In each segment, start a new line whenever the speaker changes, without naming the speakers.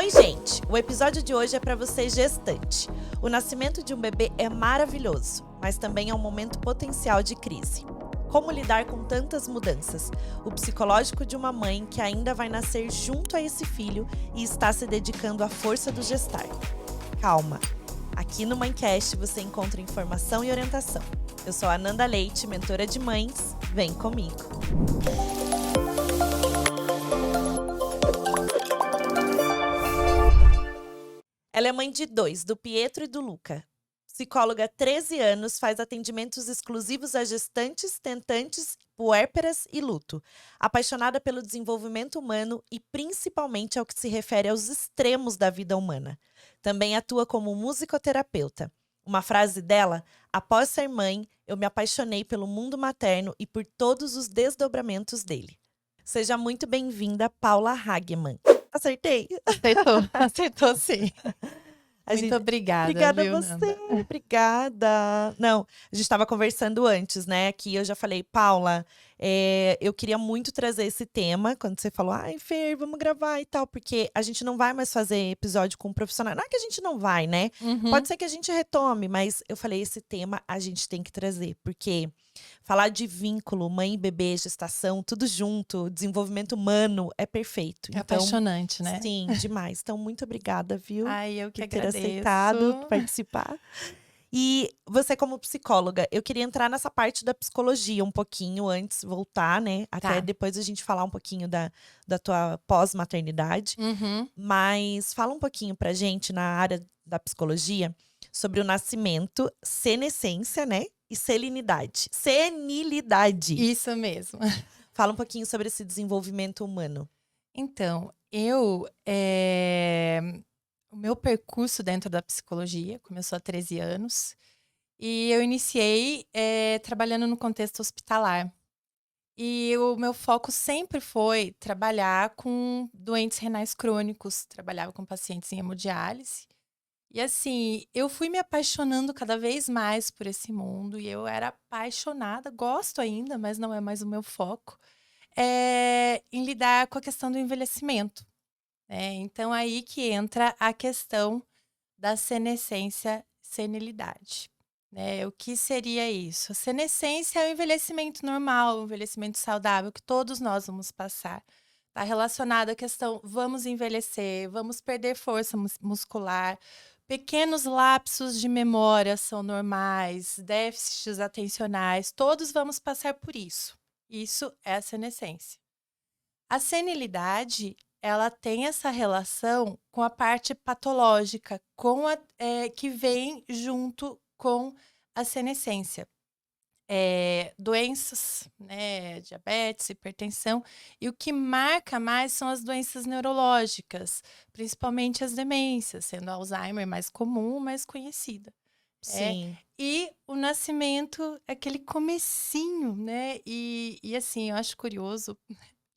Oi, gente! O episódio de hoje é para você gestante. O nascimento de um bebê é maravilhoso, mas também é um momento potencial de crise. Como lidar com tantas mudanças? O psicológico de uma mãe que ainda vai nascer junto a esse filho e está se dedicando à força do gestar. Calma! Aqui no Mãecast você encontra informação e orientação. Eu sou a Ananda Leite, mentora de mães. Vem comigo! Ela é mãe de 2, do Pietro e do Luca. Psicóloga há 13 anos, faz atendimentos exclusivos a gestantes, tentantes, puérperas e luto. Apaixonada pelo desenvolvimento humano e principalmente ao que se refere aos extremos da vida humana. Também atua como musicoterapeuta. Uma frase dela: após ser mãe, eu me apaixonei pelo mundo materno e por todos os desdobramentos dele. Seja muito bem-vinda, Paula Hagman. Acertei?
Acertou sim. Muito obrigada,
Obrigada a
viu,
você,
Nanda?
obrigada. Não, a gente estava conversando antes, né? Aqui eu já falei, Paula, eu queria muito trazer esse tema, quando você falou, ai, Fer, vamos gravar e tal, porque a gente não vai mais fazer episódio com um profissional. Não é que a gente não vai, né? Pode ser que a gente retome, mas eu falei, esse tema a gente tem que trazer, porque falar de vínculo, mãe, bebê, gestação, tudo junto, desenvolvimento humano, é perfeito.
É
Então,
apaixonante, né?
sim, demais. Então, muito obrigada, viu?
Ai, eu que
Por ter
agradeço.
aceitado participar. E você, como psicóloga, eu queria entrar nessa parte da psicologia um pouquinho antes, voltar, né? Até
Tá.
depois a gente falar um pouquinho da tua pós-maternidade. Mas fala um pouquinho pra gente, na área da psicologia, sobre o nascimento, senescência, né? E selinidade. Senilidade.
Isso mesmo.
Fala um pouquinho sobre esse desenvolvimento humano.
Então, o meu percurso dentro da psicologia começou há 13 anos. E eu iniciei trabalhando no contexto hospitalar. E o meu foco sempre foi trabalhar com doentes renais crônicos. Trabalhava com pacientes em hemodiálise. E assim, eu fui me apaixonando cada vez mais por esse mundo. E eu era apaixonada, gosto ainda, mas não é mais o meu foco, em lidar com a questão do envelhecimento. Então, aí que entra a questão da senescência, senilidade. O que seria isso? A senescência é o envelhecimento normal, o envelhecimento saudável que todos nós vamos passar. Está relacionado à questão, vamos envelhecer, vamos perder força muscular, pequenos lapsos de memória são normais, déficits atencionais, todos vamos passar por isso. Isso é a senescência. A senilidade, ela tem essa relação com a parte patológica, que vem junto com a senescência. Doenças, né, diabetes, hipertensão, e o que marca mais são as doenças neurológicas, principalmente as demências, sendo Alzheimer mais comum, mais conhecida.
Sim.
E o nascimento, aquele comecinho, né? E assim, eu acho curioso.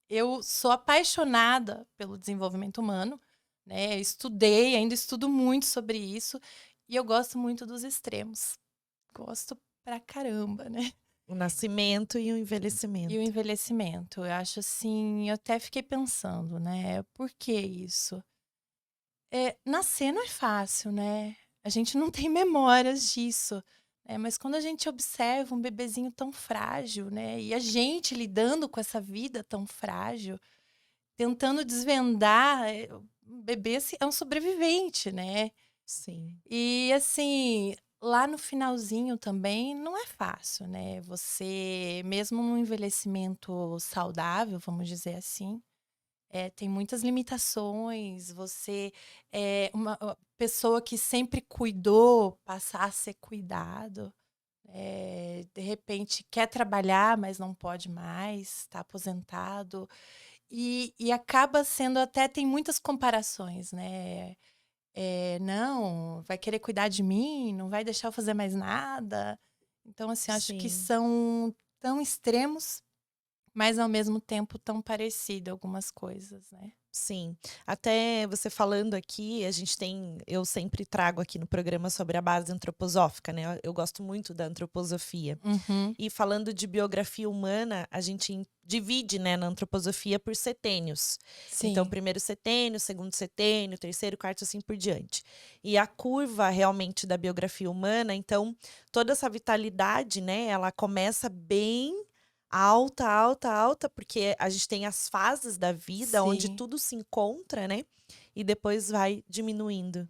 Eu sou apaixonada pelo desenvolvimento humano, né? Estudei, ainda estudo muito sobre isso. E eu gosto muito dos extremos. Gosto pra caramba, né?
O nascimento e o
E o
envelhecimento.
envelhecimento. Eu acho assim, eu até fiquei pensando, né? Por que isso? Nascer não é fácil, né? A gente não tem memórias disso. Mas quando a gente observa um bebezinho tão frágil, né? E a gente lidando com essa vida tão frágil, tentando desvendar, o bebê assim, é um sobrevivente, né?
Sim.
E assim, lá no finalzinho também não é fácil, né? Você, mesmo num envelhecimento saudável, vamos dizer assim, tem muitas limitações. Você é uma pessoa que sempre cuidou, passar a ser cuidado. De repente quer trabalhar, mas não pode mais, está aposentado. E acaba sendo até, tem muitas comparações, né? Não, vai querer cuidar de mim, não vai deixar eu fazer mais nada. Então, assim, acho que
Sim.
são tão extremos, mas ao mesmo tempo tão parecidas algumas coisas, né?
Sim. Até você falando aqui, eu sempre trago aqui no programa sobre a base antroposófica, né, eu gosto muito da antroposofia.
Uhum.
E falando de biografia humana, a gente divide, né, na antroposofia por setênios. Então,
Sim,
primeiro setênio, segundo setênio, terceiro, quarto, assim por diante. E a curva realmente da biografia humana, então, toda essa vitalidade, né, ela começa bem alta, alta, alta, porque a gente tem as fases da vida onde
sim.
tudo se encontra, né? E depois vai diminuindo.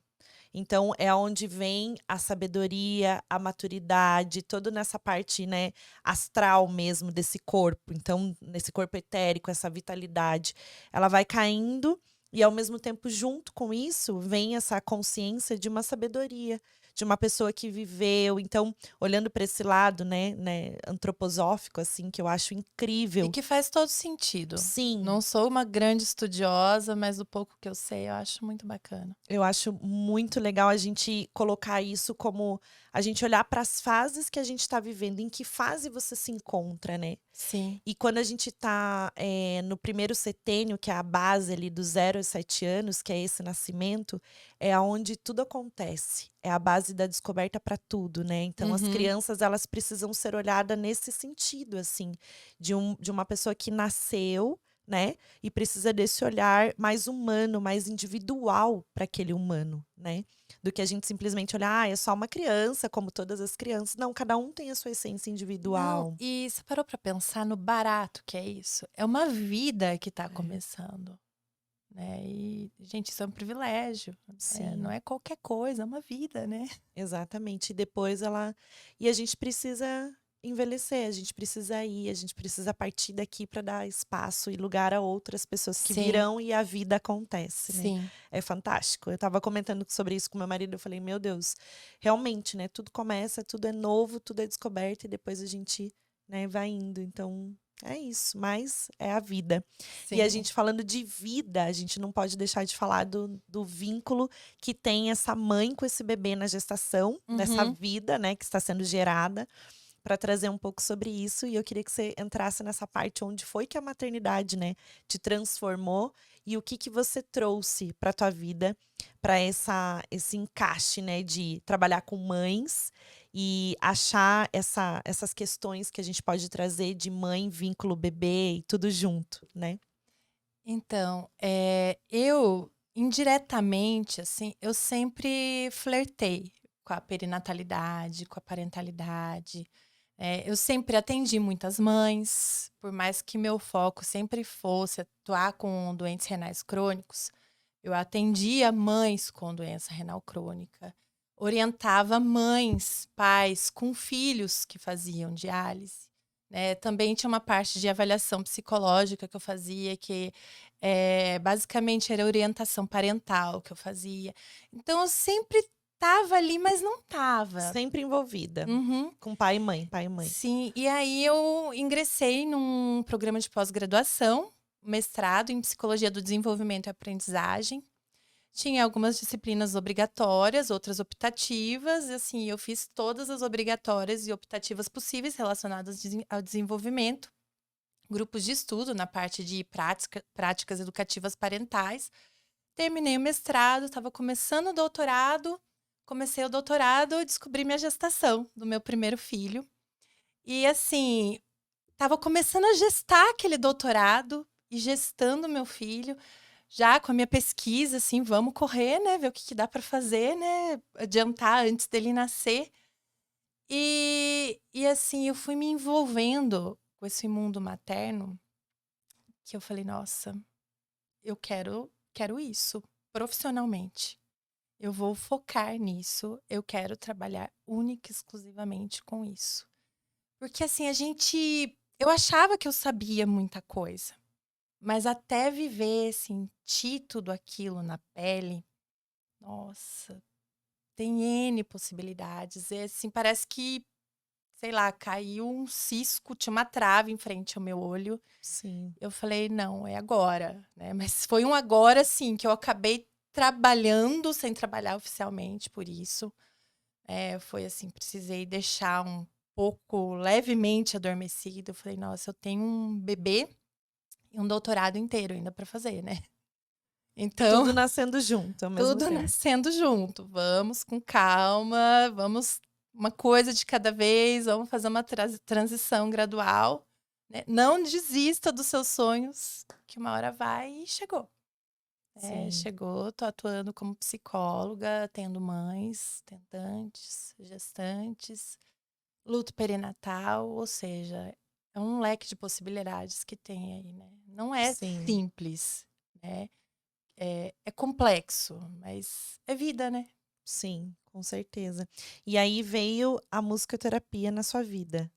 Então é onde vem a sabedoria, a maturidade, todo nessa parte, né, astral mesmo desse corpo. Então, nesse corpo etérico, essa vitalidade, ela vai caindo e ao mesmo tempo junto com isso vem essa consciência de uma sabedoria, de uma pessoa que viveu. Então, olhando para esse lado, né, antroposófico assim, que eu acho
E
incrível.
que faz todo sentido.
Sim,
Não sou uma grande estudiosa, mas o pouco que eu sei, eu acho muito bacana.
eu acho muito legal a gente colocar isso como a gente olhar para as fases que a gente está vivendo, em que fase você se encontra, né?
Sim.
E quando a gente está no primeiro setênio, que é a base ali dos 0 aos 7 anos, que é esse nascimento, é aonde tudo acontece. É a base da descoberta para tudo, né? Então, as
Uhum.
crianças, elas precisam ser olhadas nesse sentido, assim, de uma pessoa que nasceu, né? E precisa desse olhar mais humano, mais individual para aquele humano, né? Do que a gente simplesmente olhar, é só uma criança, como todas as crianças. Não, cada um tem a sua essência
Não,
individual.
e você parou pra pensar no barato que é isso? É uma vida que tá
É.
começando, né? E, gente, isso é um privilégio. Não
Sim,
é qualquer coisa, é uma vida, né?
exatamente. E depois ela. E a gente precisa envelhecer, a gente precisa ir, a gente precisa partir daqui para dar espaço e lugar a outras pessoas que
Sim,
virão e a vida acontece, né?
sim.
É fantástico. Eu estava comentando sobre isso com meu marido, eu falei, meu Deus, realmente, né? Tudo começa, tudo é novo, tudo é descoberto e depois a gente, né, vai indo. Então, é isso, mas é a vida. E a
Sim.
gente falando de vida, a gente não pode deixar de falar do vínculo que tem essa mãe com esse bebê na gestação, nessa
Uhum.
vida, né, que está sendo gerada, para trazer um pouco sobre isso. E eu queria que você entrasse nessa parte onde foi que a maternidade, né, te transformou e o que que você trouxe para tua vida, para esse encaixe, né, de trabalhar com mães e achar essas questões que a gente pode trazer de mãe, vínculo, bebê e tudo junto, né?
Então, eu indiretamente, assim, eu sempre flertei com a perinatalidade, com a parentalidade. Eu sempre atendi muitas mães, por mais que meu foco sempre fosse atuar com doentes renais crônicos, eu atendia mães com doença renal crônica, orientava mães, pais com filhos que faziam diálise, né. Também tinha uma parte de avaliação psicológica que eu fazia, que, basicamente era orientação parental que eu fazia. Então eu sempre estava ali, mas não estava.
Sempre envolvida,
Uhum.
com pai e mãe, pai e mãe.
Sim, e aí eu ingressei num programa de pós-graduação, mestrado em psicologia do desenvolvimento e aprendizagem. Tinha algumas disciplinas obrigatórias, outras optativas, e assim, eu fiz todas as obrigatórias e optativas possíveis relacionadas ao desenvolvimento, grupos de estudo na parte de práticas educativas parentais. Terminei o mestrado, estava começando o doutorado, comecei o doutorado e descobri minha gestação do meu primeiro filho. E assim, estava começando a gestar aquele doutorado e gestando meu filho, já com a minha pesquisa, assim, vamos correr, né, ver o que que dá para fazer, né, adiantar antes dele nascer. E assim, eu fui me envolvendo com esse mundo materno, que eu falei: "Nossa, eu quero isso profissionalmente. Eu vou focar nisso, eu quero trabalhar única e exclusivamente com isso". Porque assim, eu achava que eu sabia muita coisa, mas até viver, sentir tudo aquilo na pele, nossa, tem N possibilidades. É assim, parece que, sei lá, caiu um cisco, tinha uma trave em frente ao meu olho.
Sim.
Eu falei: "Não, é agora", né. Mas foi um agora, assim, que eu acabei trabalhando sem trabalhar oficialmente por isso. Foi assim, precisei deixar um pouco levemente adormecido. Eu falei: "Nossa, eu tenho um bebê e um doutorado inteiro ainda para fazer, né". Então,
Tudo nascendo junto ao mesmo
tudo
tempo.
nascendo junto. Vamos com calma, vamos uma coisa de cada vez, vamos fazer uma transição gradual, né? Não desista dos seus sonhos, que uma hora vai e chegou.
Sim.
Chegou, tô atuando como psicóloga, atendo mães, tentantes, gestantes, luto perinatal, ou seja, é um leque de possibilidades que tem aí, né? Não é
Sim.
simples, né? É complexo, mas é vida, né?
Sim, com certeza. E aí veio a musicoterapia na sua vida,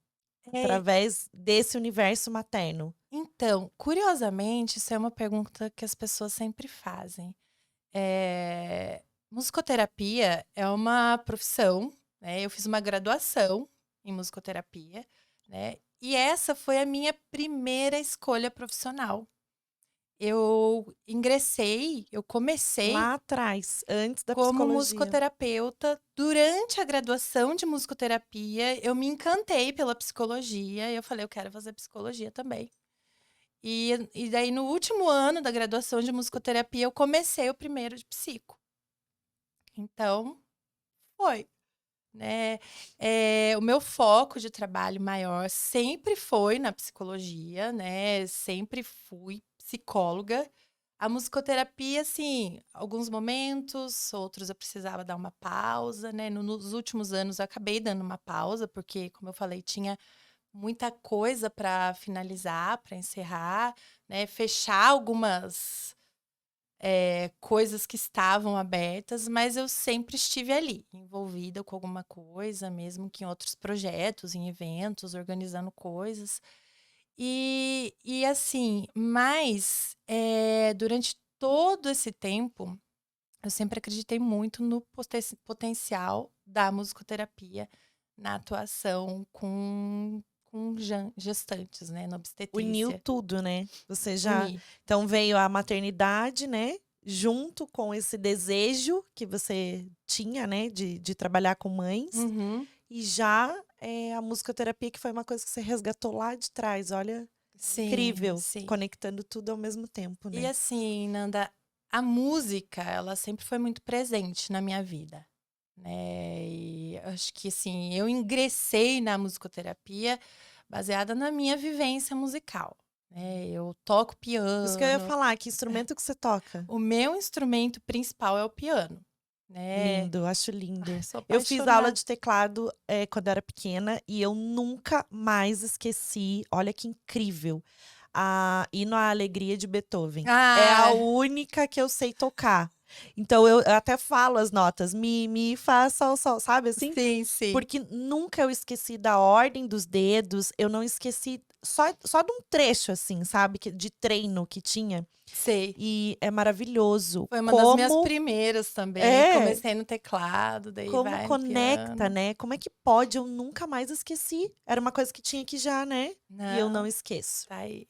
É,
através desse universo materno.
então, curiosamente, isso é uma pergunta que as pessoas sempre fazem. Musicoterapia é uma profissão, né? Eu fiz uma graduação em musicoterapia, né? E essa foi a minha primeira escolha profissional. Eu comecei
Lá atrás, antes da
como
psicologia.
musicoterapeuta. Durante a graduação de musicoterapia, eu me encantei pela psicologia e eu falei, eu quero fazer psicologia também. E daí, no último ano da graduação de musicoterapia, eu comecei o primeiro de psico. Então, foi, né? O meu foco de trabalho maior sempre foi na psicologia, né? Sempre fui psicóloga. A musicoterapia, assim, alguns momentos, outros eu precisava dar uma pausa, né? Nos últimos anos eu acabei dando uma pausa, porque, como eu falei, tinha muita coisa para finalizar, para encerrar, né? Fechar algumas coisas que estavam abertas, mas eu sempre estive ali, envolvida com alguma coisa, mesmo que em outros projetos, em eventos, organizando coisas. E assim, mas durante todo esse tempo, eu sempre acreditei muito no potencial da musicoterapia na atuação com gestantes, né, na
Uniu
obstetrícia.
tudo, né? Você já.
Unir.
Então veio a maternidade, né? Junto com esse desejo que você tinha, né? De trabalhar com mães.
Uhum.
E já a musicoterapia, que foi uma coisa que você resgatou lá de trás. Olha,
Sim,
incrível.
sim.
Conectando tudo ao mesmo tempo,
E
né?
assim, Nanda, a música, ela sempre foi muito presente na minha vida, né? E acho que assim, eu ingressei na musicoterapia baseada na minha vivência musical, né? Eu toco
Isso que eu ia
piano,
falar, que instrumento que você toca?
o meu instrumento principal é o piano, né?
Lindo, acho
Ai,
lindo.
sou
Eu fiz aula
apaixonada.
de teclado quando eu era pequena e eu nunca mais esqueci. Olha que incrível. A Hino à Alegria de Beethoven. É a
Ah,
única que eu sei tocar. Então eu até falo as notas, mi, fá, sol, sabe assim?
sim, sim,
Porque nunca eu esqueci da ordem dos dedos, eu não esqueci só de um trecho, assim, sabe? De treino que tinha.
sei.
E é maravilhoso.
Foi uma das minhas
Como
primeiras também.
é,
Comecei no teclado, daí
como
vai no
conecta,
piano.
né? Como é que pode? Eu nunca mais esqueci. Era uma coisa que tinha aqui já, né? E eu não
Não,
esqueço.
tá aí.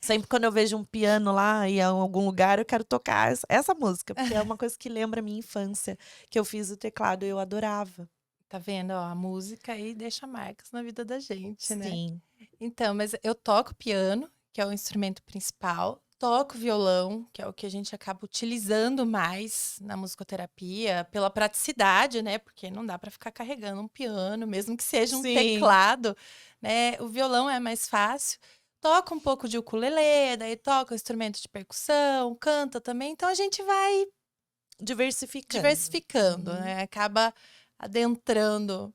Sempre quando eu vejo um piano lá em algum lugar, eu quero tocar essa música, porque é uma coisa que lembra a minha infância, que eu fiz o teclado e eu adorava.
Tá vendo? Ó, a música aí deixa marcas na vida da gente, né?
Sim.
Então, mas eu toco piano, que é o instrumento principal, toco violão, que é o que a gente acaba utilizando mais na musicoterapia, pela praticidade, né? Porque não dá para ficar carregando um piano, mesmo que seja um
Sim.
teclado, né? O violão é mais fácil. Toca um pouco de ukulele, daí toca o instrumento de percussão, canta também. Então a gente vai
Diversificando.
diversificando,
Uhum.
né? Acaba adentrando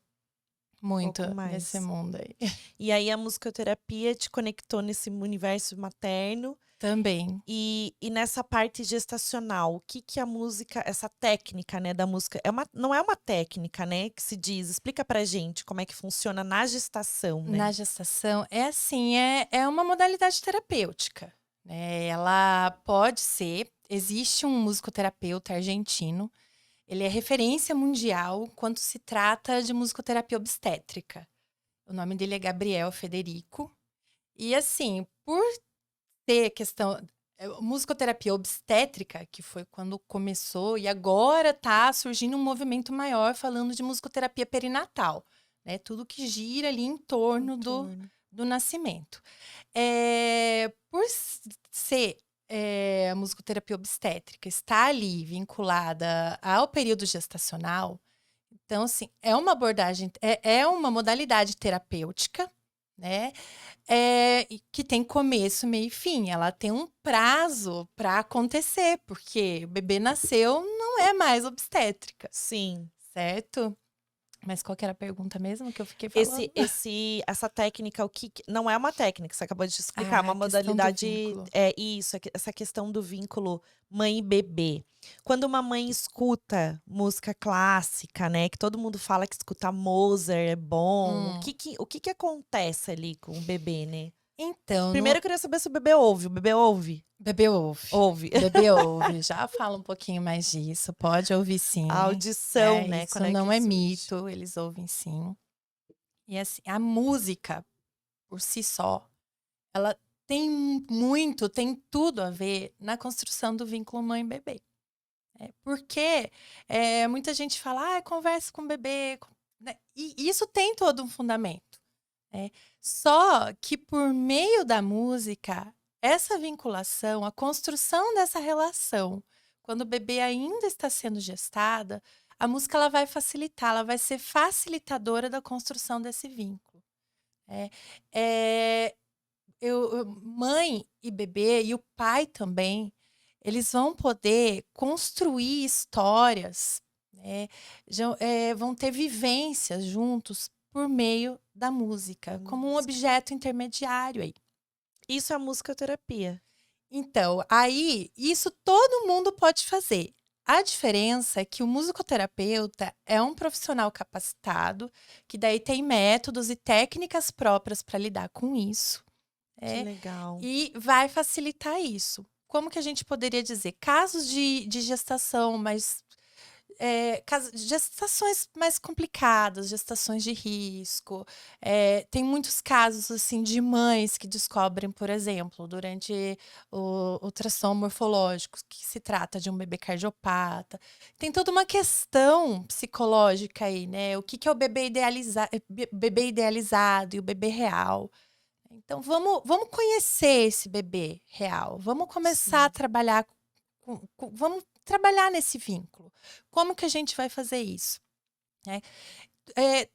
Um
muito
pouco
nesse
mais.
mundo aí.
E aí a musicoterapia te conectou nesse universo materno.
Também.
E nessa parte gestacional, o que que a música, essa técnica, né, da música, não é uma técnica, né, que se diz. Explica pra gente como é que funciona na gestação,
Na
né?
gestação, é assim, é uma modalidade terapêutica, né? Ela pode ser. Existe um musicoterapeuta argentino, ele é referência mundial quando se trata de musicoterapia obstétrica. O nome dele é Gabriel Federico. E assim, por ter questão. Musicoterapia obstétrica, que foi quando começou, e agora tá surgindo um movimento maior falando de musicoterapia perinatal, né? Tudo que gira ali em torno
Em torno.
do nascimento. Por ser a musicoterapia obstétrica está ali vinculada ao período gestacional, então, assim, é uma abordagem, é uma modalidade terapêutica, né? E que tem começo, meio e fim. Ela tem um prazo para acontecer, porque o bebê nasceu, não é mais obstétrica,
Sim.
certo? Mas qual que era a pergunta mesmo que eu fiquei
Esse
falando?
esse essa técnica, o que não é uma técnica, você acabou de explicar, é
Ah,
uma
a questão do
modalidade
vínculo.
é isso, essa questão do vínculo mãe e bebê. Quando uma mãe escuta música clássica, né, que todo mundo fala que escutar Mozart é bom,
Hum,
o que que acontece ali com o bebê, né?
então,
Primeiro eu queria saber se o bebê ouve?
bebê ouve.
Ouve.
Bebê ouve. Já fala um pouquinho mais disso. Pode ouvir
A
sim.
audição, né,
Isso
quando é que
não é
surge.
mito, eles ouvem sim. E assim, a música por si só, ela tem tudo a ver na construção do vínculo mãe-bebê. Porque muita gente fala, conversa com o bebê, né? E isso tem todo um fundamento. Só que por meio da música, essa vinculação, a construção dessa relação, quando o bebê ainda está sendo gestada, a música ela vai facilitar, ela vai ser facilitadora da construção desse vínculo. É, é, mãe e bebê, e o pai também, eles vão poder construir histórias, né? Vão ter vivências juntos por meio da
Da
música, como um
música.
objeto intermediário aí.
Isso é musicoterapia.
Então, aí, isso todo mundo pode fazer. A diferença é que o musicoterapeuta é um profissional capacitado, que daí tem métodos e técnicas próprias para lidar com isso.
Que
É,
legal.
e vai facilitar isso. Como que a gente poderia dizer? Casos de gestação mais. Gestações mais complicadas, gestações de risco. Tem muitos casos assim de mães que descobrem, por exemplo, durante o ultrassom morfológico, que se trata de um bebê cardiopata. Tem toda uma questão psicológica aí, né? O que, que é o bebê idealizado e o bebê real. Então, vamos conhecer esse bebê real. Vamos começar a
Sim.
trabalhar vamos trabalhar nesse vínculo. Como que a gente vai fazer isso? Né?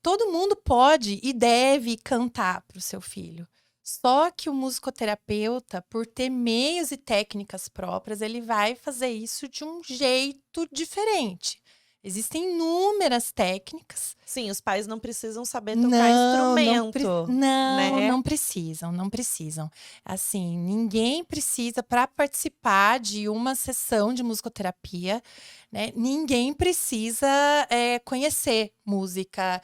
Todo mundo pode e deve cantar para o seu filho. Só que o musicoterapeuta, por ter meios e técnicas próprias, ele vai fazer isso de um jeito diferente. Existem inúmeras técnicas.
Sim, os pais não precisam saber tocar
Não,
instrumento, né.
não precisam, não precisam. Assim, ninguém precisa para participar de uma sessão de musicoterapia, né, ninguém precisa, conhecer música,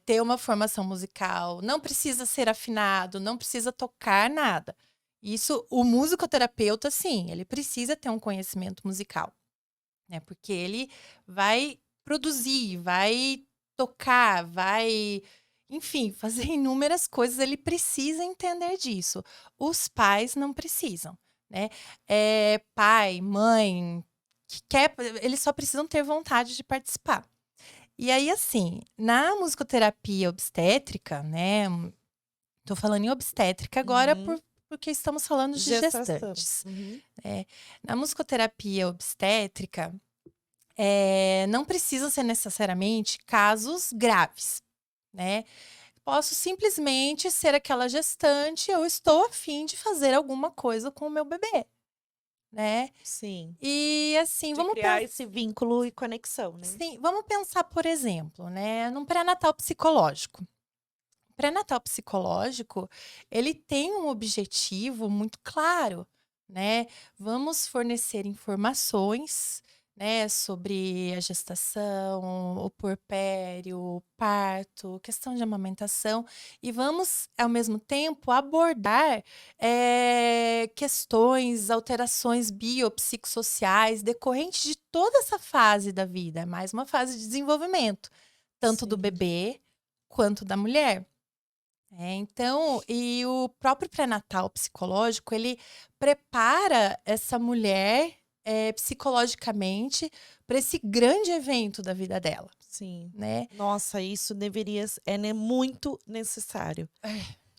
ter uma formação musical, não precisa ser afinado, não precisa tocar nada. Isso o musicoterapeuta sim, ele precisa ter um conhecimento musical, né, porque ele vai produzir, vai tocar, vai, enfim, fazer inúmeras coisas, ele precisa entender disso. Os pais não precisam, né. Pai, mãe, que quer eles só precisam ter vontade de participar. E aí, assim, na musicoterapia obstétrica, né, tô falando em obstétrica agora
Uhum.
porque estamos falando de
Gestação.
gestantes.
Uhum.
Na musicoterapia obstétrica, não precisam ser necessariamente casos graves, né. Posso simplesmente ser aquela gestante, eu estou a fim de fazer alguma coisa com o meu bebê, né.
Sim.
E assim,
De criar esse vínculo e conexão, né.
vamos pensar, por exemplo, né, num pré-natal psicológico. O pré-natal psicológico, ele tem um objetivo muito claro, né. Vamos fornecer informações, né, sobre a gestação, o puerpério, o parto, questão de amamentação, e vamos, ao mesmo tempo, abordar, questões, alterações biopsicossociais decorrentes de toda essa fase da vida, é mais uma fase de desenvolvimento, tanto do
Sim.
bebê quanto da mulher. Então, e o próprio pré-natal psicológico, ele prepara essa mulher, psicologicamente para esse grande evento da vida dela,
Sim.
né.
Nossa, isso deveria muito necessário,
É.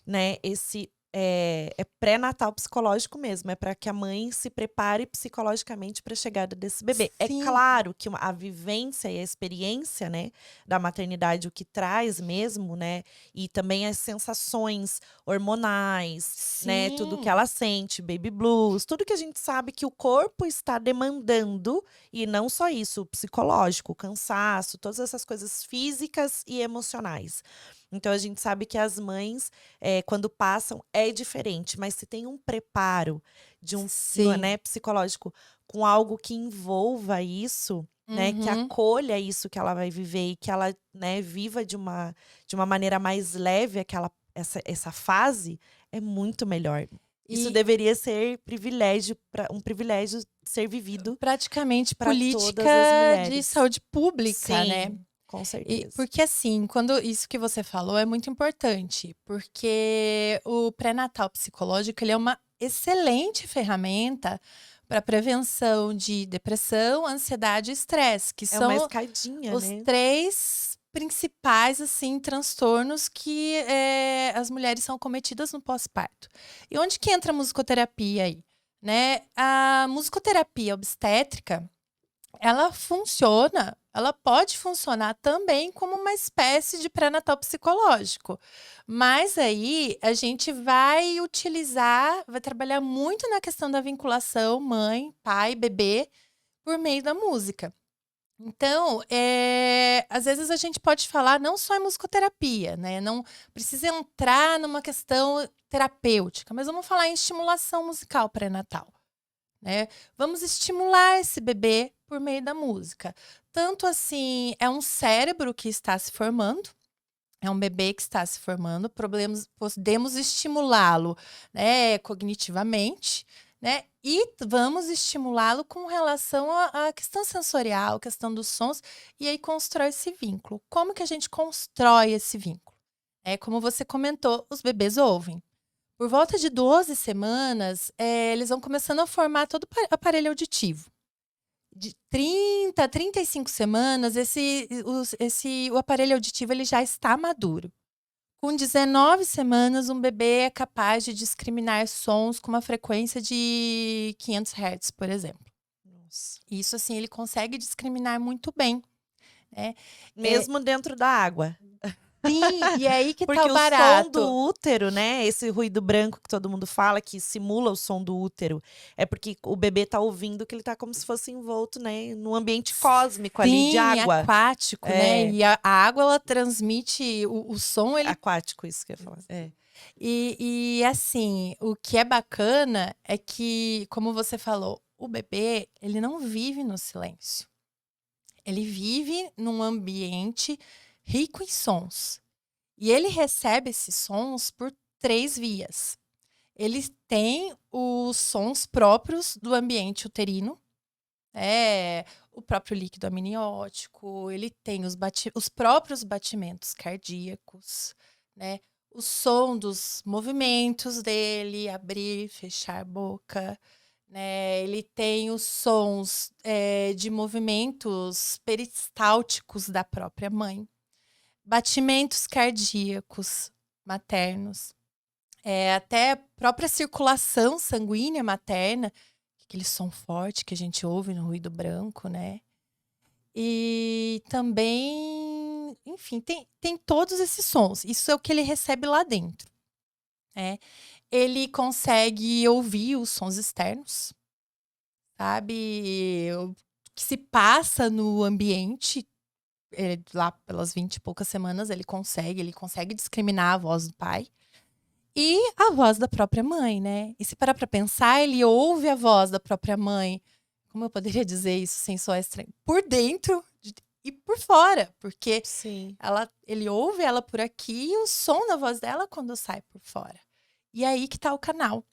né, esse, é pré-natal psicológico mesmo, é para que a mãe se prepare psicologicamente para a chegada desse bebê. É
Sim,
claro que a vivência e a experiência, né, da maternidade, o que traz mesmo, né, e também as sensações hormonais, né, tudo que
sim.
ela sente, baby blues, tudo que a gente sabe que o corpo está demandando, e não só isso, o psicológico, o cansaço, todas essas coisas físicas e emocionais. Então a gente sabe que as mães, quando passam, é diferente, mas se tem um preparo de
Sim.
né, psicológico com algo que envolva isso, né, que
Uhum.
acolha isso que ela vai viver e que ela, né, viva de uma maneira mais leve essa fase, é muito melhor. Isso
E
deveria ser privilégio para um privilégio ser vivido
praticamente
para
política
todas as
de
mulheres.
saúde pública, né.
Sim, com
E
certeza.
porque assim, quando isso que você falou é muito importante, porque o pré-natal psicológico, ele é uma excelente ferramenta para prevenção de depressão, ansiedade e estresse, que
É uma
são
escadinha,
os
né.
3 principais, assim, transtornos que, as mulheres são cometidas no pós-parto. E onde que entra a musicoterapia aí, né? A musicoterapia obstétrica, ela pode funcionar também como uma espécie de pré-natal psicológico. Mas aí a gente vai trabalhar muito na questão da vinculação mãe, pai, bebê, por meio da música. Então, às vezes a gente pode falar não só em musicoterapia, né, não precisa entrar numa questão terapêutica, mas vamos falar em estimulação musical pré-natal, né. Vamos estimular esse bebê por meio da música. Tanto assim, é um cérebro que está se formando, é um bebê que está se formando, podemos estimulá-lo, né, cognitivamente, né, e vamos estimulá-lo com relação à questão sensorial, questão dos sons, e aí constrói esse vínculo. Como que a gente constrói esse vínculo? É como você comentou, os bebês ouvem. Por volta de 12 semanas, eles vão começando a formar todo o aparelho auditivo. De 30 a 35 semanas, o aparelho auditivo ele já está maduro. Com 19 semanas, um bebê é capaz de discriminar sons com uma frequência de 500 Hz, por exemplo.
Nossa.
Isso, assim, ele consegue discriminar muito bem, né. Eh
Mesmo dentro da água.
sim, e é aí que tá o
Porque o som do
barato.
útero, né, esse ruído branco que todo mundo fala, que simula o som do útero, é porque o bebê tá ouvindo que ele tá como se fosse envolto, né, num ambiente cósmico ali de
Sim,
água.
aquático, né,
É,
e a água ela transmite o som, ele
aquático, isso que eu ia falar. É.
assim, o que é bacana é que, como você falou, o bebê, ele não vive no silêncio. Ele vive num ambiente rico em sons. E ele recebe esses sons por 3 vias. Eles têm os sons próprios do ambiente uterino, o próprio líquido amniótico, ele tem os próprios batimentos cardíacos, né, o som dos movimentos dele, abrir, fechar a boca, né, ele tem os sons, de movimentos peristálticos da própria mãe, batimentos cardíacos maternos, até a própria circulação sanguínea materna, aquele som forte que a gente ouve no ruído branco, né. E também, enfim, tem todos esses sons, isso é o que ele recebe lá dentro, né. Ele consegue ouvir os sons externos, sabe, o que se passa no ambiente, lá pelas 20 e poucas semanas ele consegue discriminar a voz do pai e a voz da própria mãe, né. E se parar pra pensar, ele ouve a voz da própria mãe, como eu poderia dizer isso sem soar estranho? Por dentro e por fora, porque
Sim.
ele ouve ela por aqui e o som da voz dela quando sai por fora. E aí que tá o canal,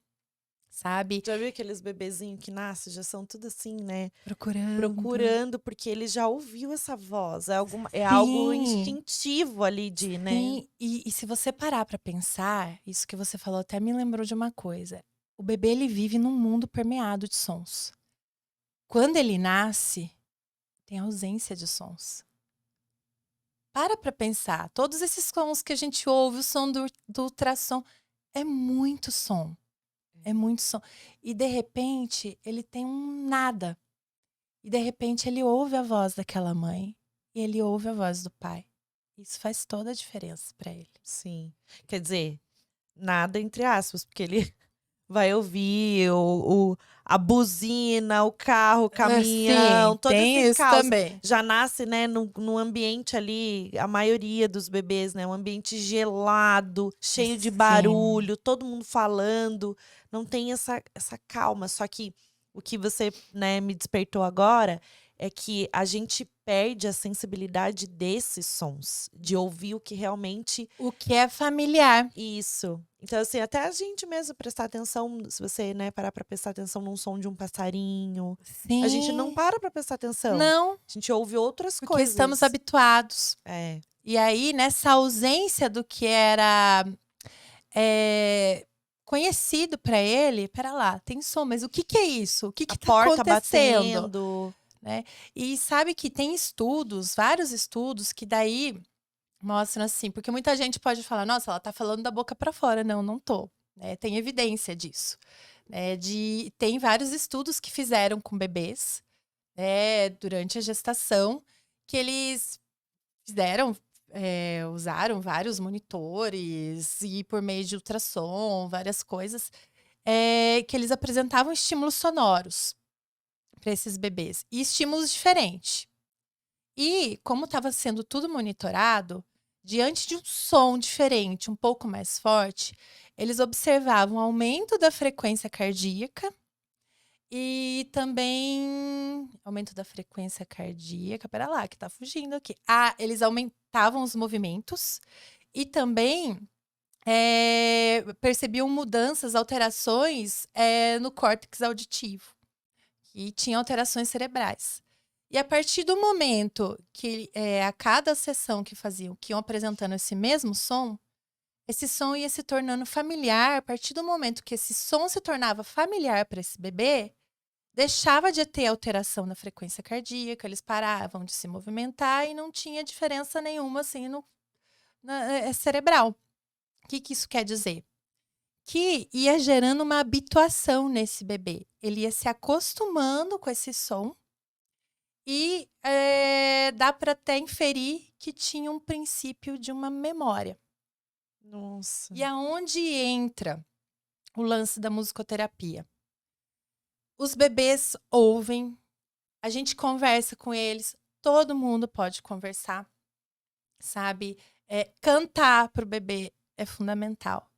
sabe.
Já viu aqueles bebezinho que nasce, já são tudo assim, né,
Procurando.
procurando, porque ele já ouviu essa voz, é algo
Sim,
instintivo ali de, né.
sim. E se você parar pra pensar, isso que você falou até me lembrou de uma coisa, o bebê ele vive num mundo permeado de sons. Quando ele nasce, tem ausência de sons. Para pra pensar, todos esses sons que a gente ouve, o som do ultrassom, é muito som. É muito som. E de repente, ele tem um nada. E de repente ele ouve a voz daquela mãe e ele ouve a voz do pai. Isso faz toda a diferença para ele.
Sim. Quer dizer, nada entre aspas, porque ele vai ouvir a buzina, o carro, o caminhão,
Sim,
todo
tem
esse
isso
caos.
também.
Já nasce, né, num ambiente ali, a maioria dos bebês, né, um ambiente gelado, cheio de
Sim.
barulho, todo mundo falando, não tem essa calma. Só que o que você, né, me despertou agora é que a gente perde a sensibilidade desses sons, de ouvir o que realmente
O que é familiar.
isso. Então, assim, até a gente mesmo prestar atenção, se você, né, parar pra prestar atenção num som de um passarinho, a gente não
Sim.
para pra prestar atenção.
Não,
A gente ouve outras
porque estamos
coisas.
habituados.
É.
E aí, nessa ausência do que era eh, conhecido para ele, pera lá, tem som, mas o que que é isso? O que
A
que tá
porta
acontecendo?
batendo.
Né? E sabe que tem estudos, vários estudos, que daí mostram assim, porque muita gente pode falar, nossa, ela tá falando da boca para fora. Não, não tô. Né? Tem evidência disso. Né? Tem vários estudos que fizeram com bebês, né, durante a gestação, que eles fizeram, usaram vários monitores e por meio de ultrassom, várias coisas, que eles apresentavam estímulos sonoros para esses bebês e estímulos diferentes. E como estava sendo tudo monitorado, diante de um som diferente, um pouco mais forte, eles observavam aumento da frequência cardíaca e também aumento da frequência cardíaca. Pera lá, que tá fugindo aqui. Ah, eles aumentavam os movimentos e também percebiam mudanças, alterações no córtex auditivo, que tinha alterações cerebrais. E a partir do momento que a cada sessão que faziam, que iam apresentando esse som ia se tornando familiar. A partir do momento que esse som se tornava familiar para esse bebê, deixava de ter alteração na frequência cardíaca, eles paravam de se movimentar e não tinha diferença nenhuma assim cerebral. O que isso quer dizer? Que ia gerando uma habituação nesse bebê. Ele ia se acostumando com esse som e dá para até inferir que tinha um princípio de uma memória.
Nossa.
E aonde entra o lance da musicoterapia? Os bebês ouvem, a gente conversa com eles, todo mundo pode conversar, sabe? Cantar para o bebê é fundamental.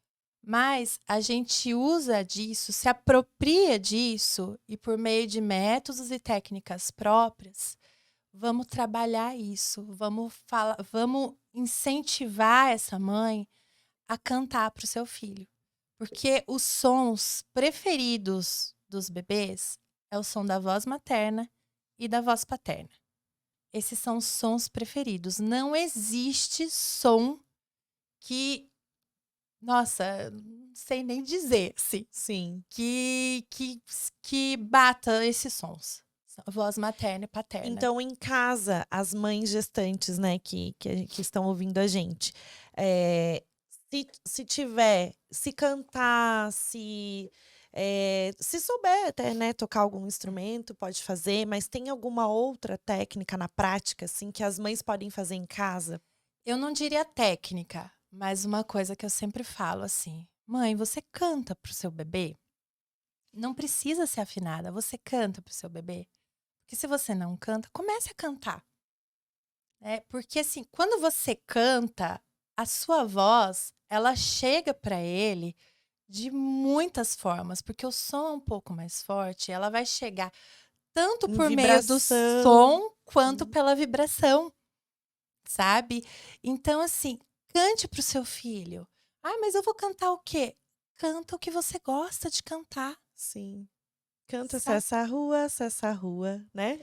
Mas a gente usa disso, se apropria disso e por meio de métodos e técnicas próprias, vamos trabalhar isso, vamos incentivar essa mãe a cantar para o seu filho. Porque os sons preferidos dos bebês é o som da voz materna e da voz paterna. Esses são os sons preferidos. Não existe som que, nossa, não sei nem dizer, sim,
Sim.
que bata esses sons. Voz materna e paterna.
Então, em casa, as mães gestantes, né, que estão ouvindo a gente, se cantar, se souber até, né, tocar algum instrumento, pode fazer, mas tem alguma outra técnica na prática, assim, que as mães podem fazer em casa?
Eu não diria técnica, mas uma coisa que eu sempre falo assim: mãe, você canta pro seu bebê? Não precisa ser afinada, você canta pro seu bebê? Porque se você não canta, comece a cantar. Porque assim, quando você canta, a sua voz, ela chega para ele de muitas formas, porque o som é um pouco mais forte, ela vai chegar tanto
Em
por meio do
vibração.
som quanto pela vibração, sabe? Então, assim, cante pro seu filho. Ah, mas eu vou cantar o quê? Canta o que você gosta de cantar.
Sim. Canta
Sabe?
Cessa a rua, né?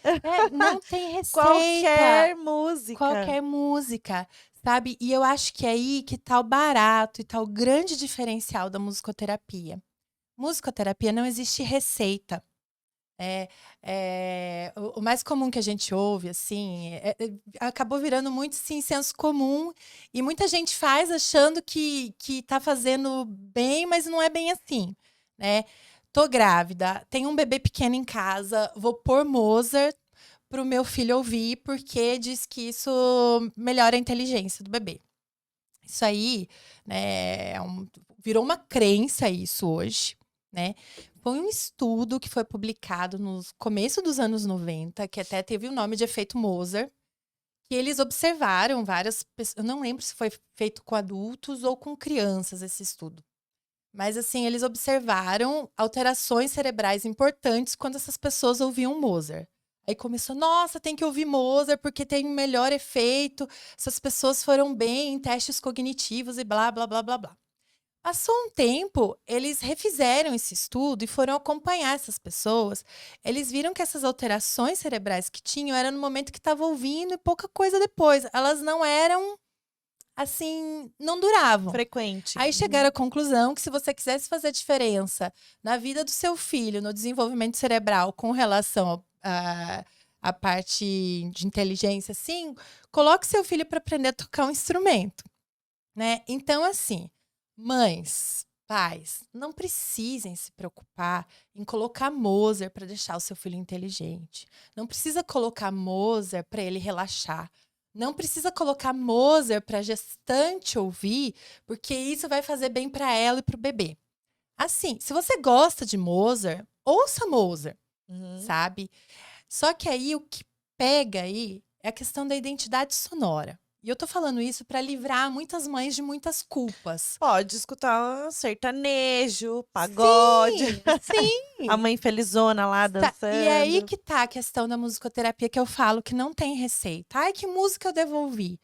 Não tem receita.
Qualquer música.
Qualquer música, sabe? E eu acho que é aí que tá o barato e tá o grande diferencial da musicoterapia. Musicoterapia não existe receita. É, o mais comum que a gente ouve, assim, acabou virando muito, sim, senso comum. E muita gente faz achando que tá fazendo bem, mas não é bem assim, né? Tô grávida, tenho um bebê pequeno em casa, vou pôr Mozart pro meu filho ouvir, porque diz que isso melhora a inteligência do bebê. Isso aí, né, virou uma crença isso hoje, né? Foi um estudo que foi publicado no começo dos anos 90, que até teve o nome de efeito Mozart, que eles observaram várias pessoas, eu não lembro se foi feito com adultos ou com crianças esse estudo. Mas assim, eles observaram alterações cerebrais importantes quando essas pessoas ouviam Mozart. Aí começou, nossa, tem que ouvir Mozart porque tem um melhor efeito. Essas pessoas foram bem em testes cognitivos e blá, blá, blá, blá, blá. Passou um tempo, eles refizeram esse estudo e foram acompanhar essas pessoas. Eles viram que essas alterações cerebrais que tinham eram no momento que estavam ouvindo e pouca coisa depois. Elas não eram, assim, não duravam.
Frequente.
Aí chegaram à conclusão que se você quisesse fazer diferença na vida do seu filho, no desenvolvimento cerebral com relação à parte de inteligência, assim, coloque seu filho para aprender a tocar um instrumento, né? Então, assim, mães, pais, não precisem se preocupar em colocar Mozart para deixar o seu filho inteligente. Não precisa colocar Mozart para ele relaxar. Não precisa colocar Mozart para a gestante ouvir, porque isso vai fazer bem para ela e para o bebê. Assim, se você gosta de Mozart, ouça Mozart,
Uhum.
sabe? Só que aí o que pega aí é a questão da identidade sonora. E eu tô falando isso para livrar muitas mães de muitas culpas.
Pode escutar sertanejo, pagode,
Sim,
a
sim.
mãe felizona lá
E é aí
dançando.
que tá a questão da musicoterapia que eu falo que não tem receita. Ai, que música eu devo ouvir?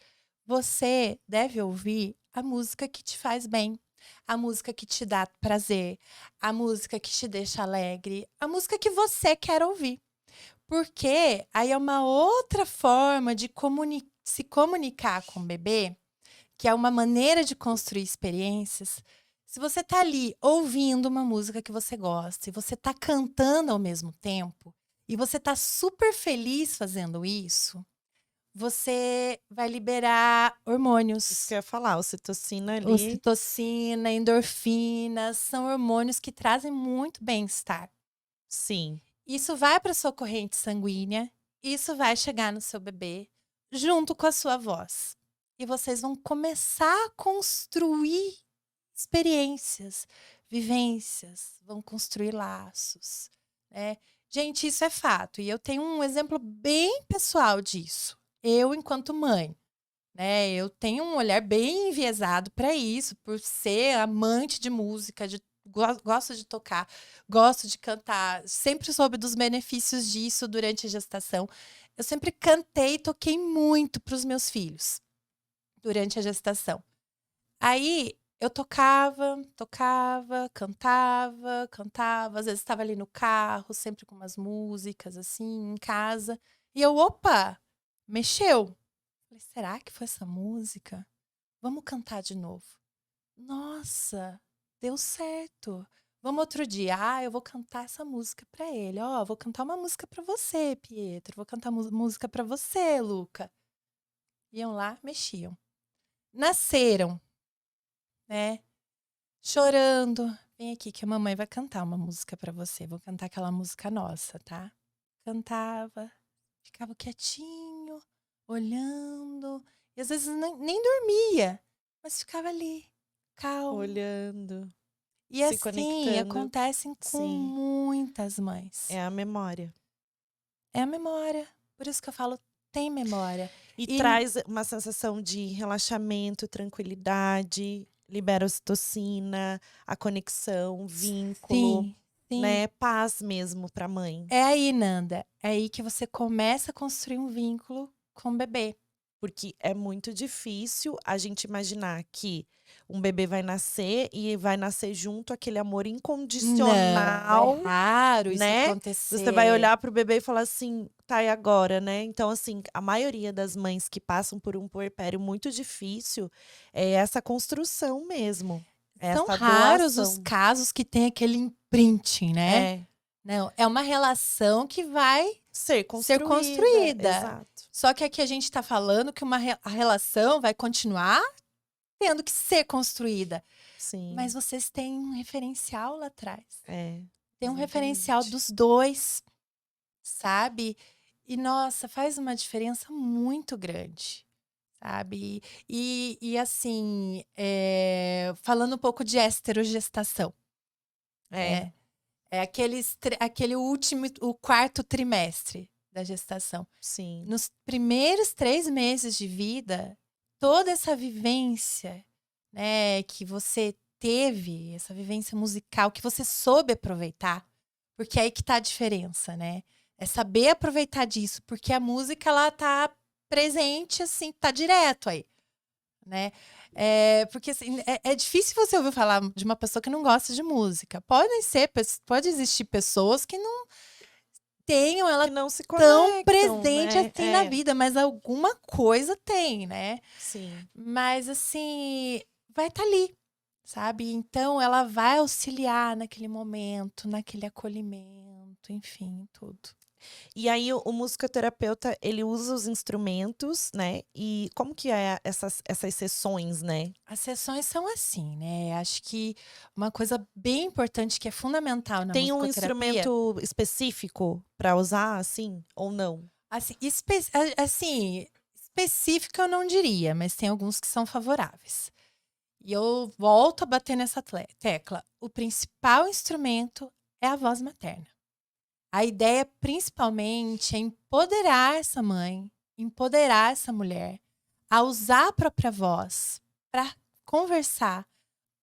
Você deve ouvir a música que te faz bem, a música que te dá prazer, a música que te deixa alegre, a música que você quer ouvir. Porque aí é uma outra forma de se comunicar com o bebê, que é uma maneira de construir experiências. Se você tá ali ouvindo uma música que você gosta e você tá cantando ao mesmo tempo, e você tá super feliz fazendo isso, você vai liberar
Isso
hormônios.
que eu ia falar, ocitocina ali.
Ocitocina, endorfinas, são hormônios que trazem muito bem-estar.
Sim.
Isso vai para sua corrente sanguínea, isso vai chegar no seu bebê junto com a sua voz. E vocês vão começar a construir experiências, vivências, vão construir laços, né? Gente, isso é fato. E eu tenho um exemplo bem pessoal disso. Eu, enquanto mãe, né? Eu tenho um olhar bem enviesado para isso, por ser amante de música, gosto de tocar, gosto de cantar, sempre soube dos benefícios disso durante a gestação. Eu sempre cantei e toquei muito para os meus filhos durante a gestação. Aí eu tocava, cantava, às vezes estava ali no carro, sempre com umas músicas assim, em casa, e eu, opa, mexeu. Falei, será que foi essa música? Vamos cantar de novo. Nossa, deu certo. Vamos outro dia. Ah, eu vou cantar essa música pra ele. Ó, vou cantar uma música pra você, Pietro. Vou cantar música pra você, Luca. Iam lá, mexiam. Nasceram, né? Chorando. Vem aqui que a mamãe vai cantar uma música pra você. Vou cantar aquela música nossa, tá? Cantava, ficava quietinho, olhando. E às vezes nem dormia, mas ficava ali, calmo.
Olhando,
E
se
assim
conectando.
acontecem com
Sim,
muitas mães.
é a memória.
É a memória. Por isso que eu falo, tem memória.
E
E
traz uma sensação de relaxamento, tranquilidade, libera ocitocina, a conexão, vínculo,
sim, sim.
né? Paz mesmo para a mãe.
É aí, Nanda. É aí que você começa a construir um vínculo com o bebê.
Porque é muito difícil a gente imaginar que um bebê vai nascer e vai nascer junto aquele amor
Não, é
incondicional,
raro isso
né? Você vai
acontecer.
olhar para o bebê e falar assim, tá, e agora, né? Então, assim, a maioria das mães que passam por um puerpério muito difícil é essa construção mesmo, é
São
essa
raros os
doação.
casos que tem aquele imprinting, né?
É,
Não, é uma relação que vai
Ser
ser
construída,
construída.
exato.
Só que aqui a gente tá falando que a relação vai continuar tendo que ser construída. Mas
Sim,
vocês têm um referencial lá atrás.
é,
Tem um referencial
exatamente.
dos dois, sabe? E, nossa, faz uma diferença muito grande, sabe? E assim, falando um pouco de esterogestação,
É,
né? É aquele último, o quarto trimestre da gestação.
sim.
Nos primeiros 3 meses de vida, toda essa vivência, né, que você teve, essa vivência musical, que você soube aproveitar, porque é aí que tá a diferença, né? É saber aproveitar disso, porque a música, ela tá presente, assim, tá direto aí, né? Porque assim, é difícil você ouvir falar de uma pessoa que não gosta de música. Pode existir pessoas que não tenham
Que
ela
não se
tão
conectam,
presente
né?
assim na vida, mas alguma coisa tem, né?
Sim.
Mas assim, vai estar ali, sabe? Então ela vai auxiliar naquele momento, naquele acolhimento, enfim, tudo.
E aí o musicoterapeuta, ele usa os instrumentos, né? E como que é essas sessões, né?
As sessões são assim, né? Acho que uma coisa bem importante que é fundamental na
Tem um
musicoterapia,
instrumento específico para usar, assim, ou não?
assim, assim, específica eu não diria, mas tem alguns que são favoráveis. E eu volto a bater nessa tecla. O principal instrumento é a voz materna. A ideia, principalmente, é empoderar essa mãe, empoderar essa mulher a usar a própria voz para conversar,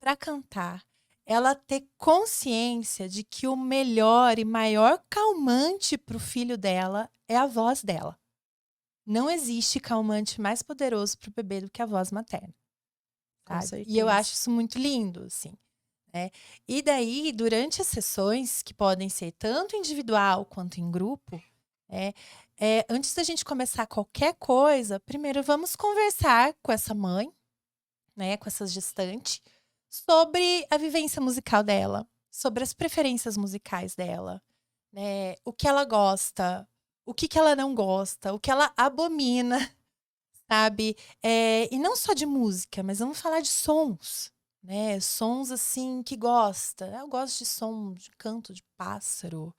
para cantar. Ela ter consciência de que o melhor e maior calmante para o filho dela é a voz dela. Não existe calmante mais poderoso para o bebê do que a voz materna.
Com
Sabe? E eu
certeza.
acho isso muito lindo, assim, né. E daí, durante as sessões, que podem ser tanto individual quanto em grupo, né, antes da gente começar qualquer coisa, primeiro vamos conversar com essa mãe, né, com essa gestante, sobre a vivência musical dela, sobre as preferências musicais dela, né, o que ela gosta, o que que ela não gosta, o que ela abomina, sabe? E não só de música, mas vamos falar de sons, né? Sons assim que gosta. Eu gosto de som de canto de pássaro,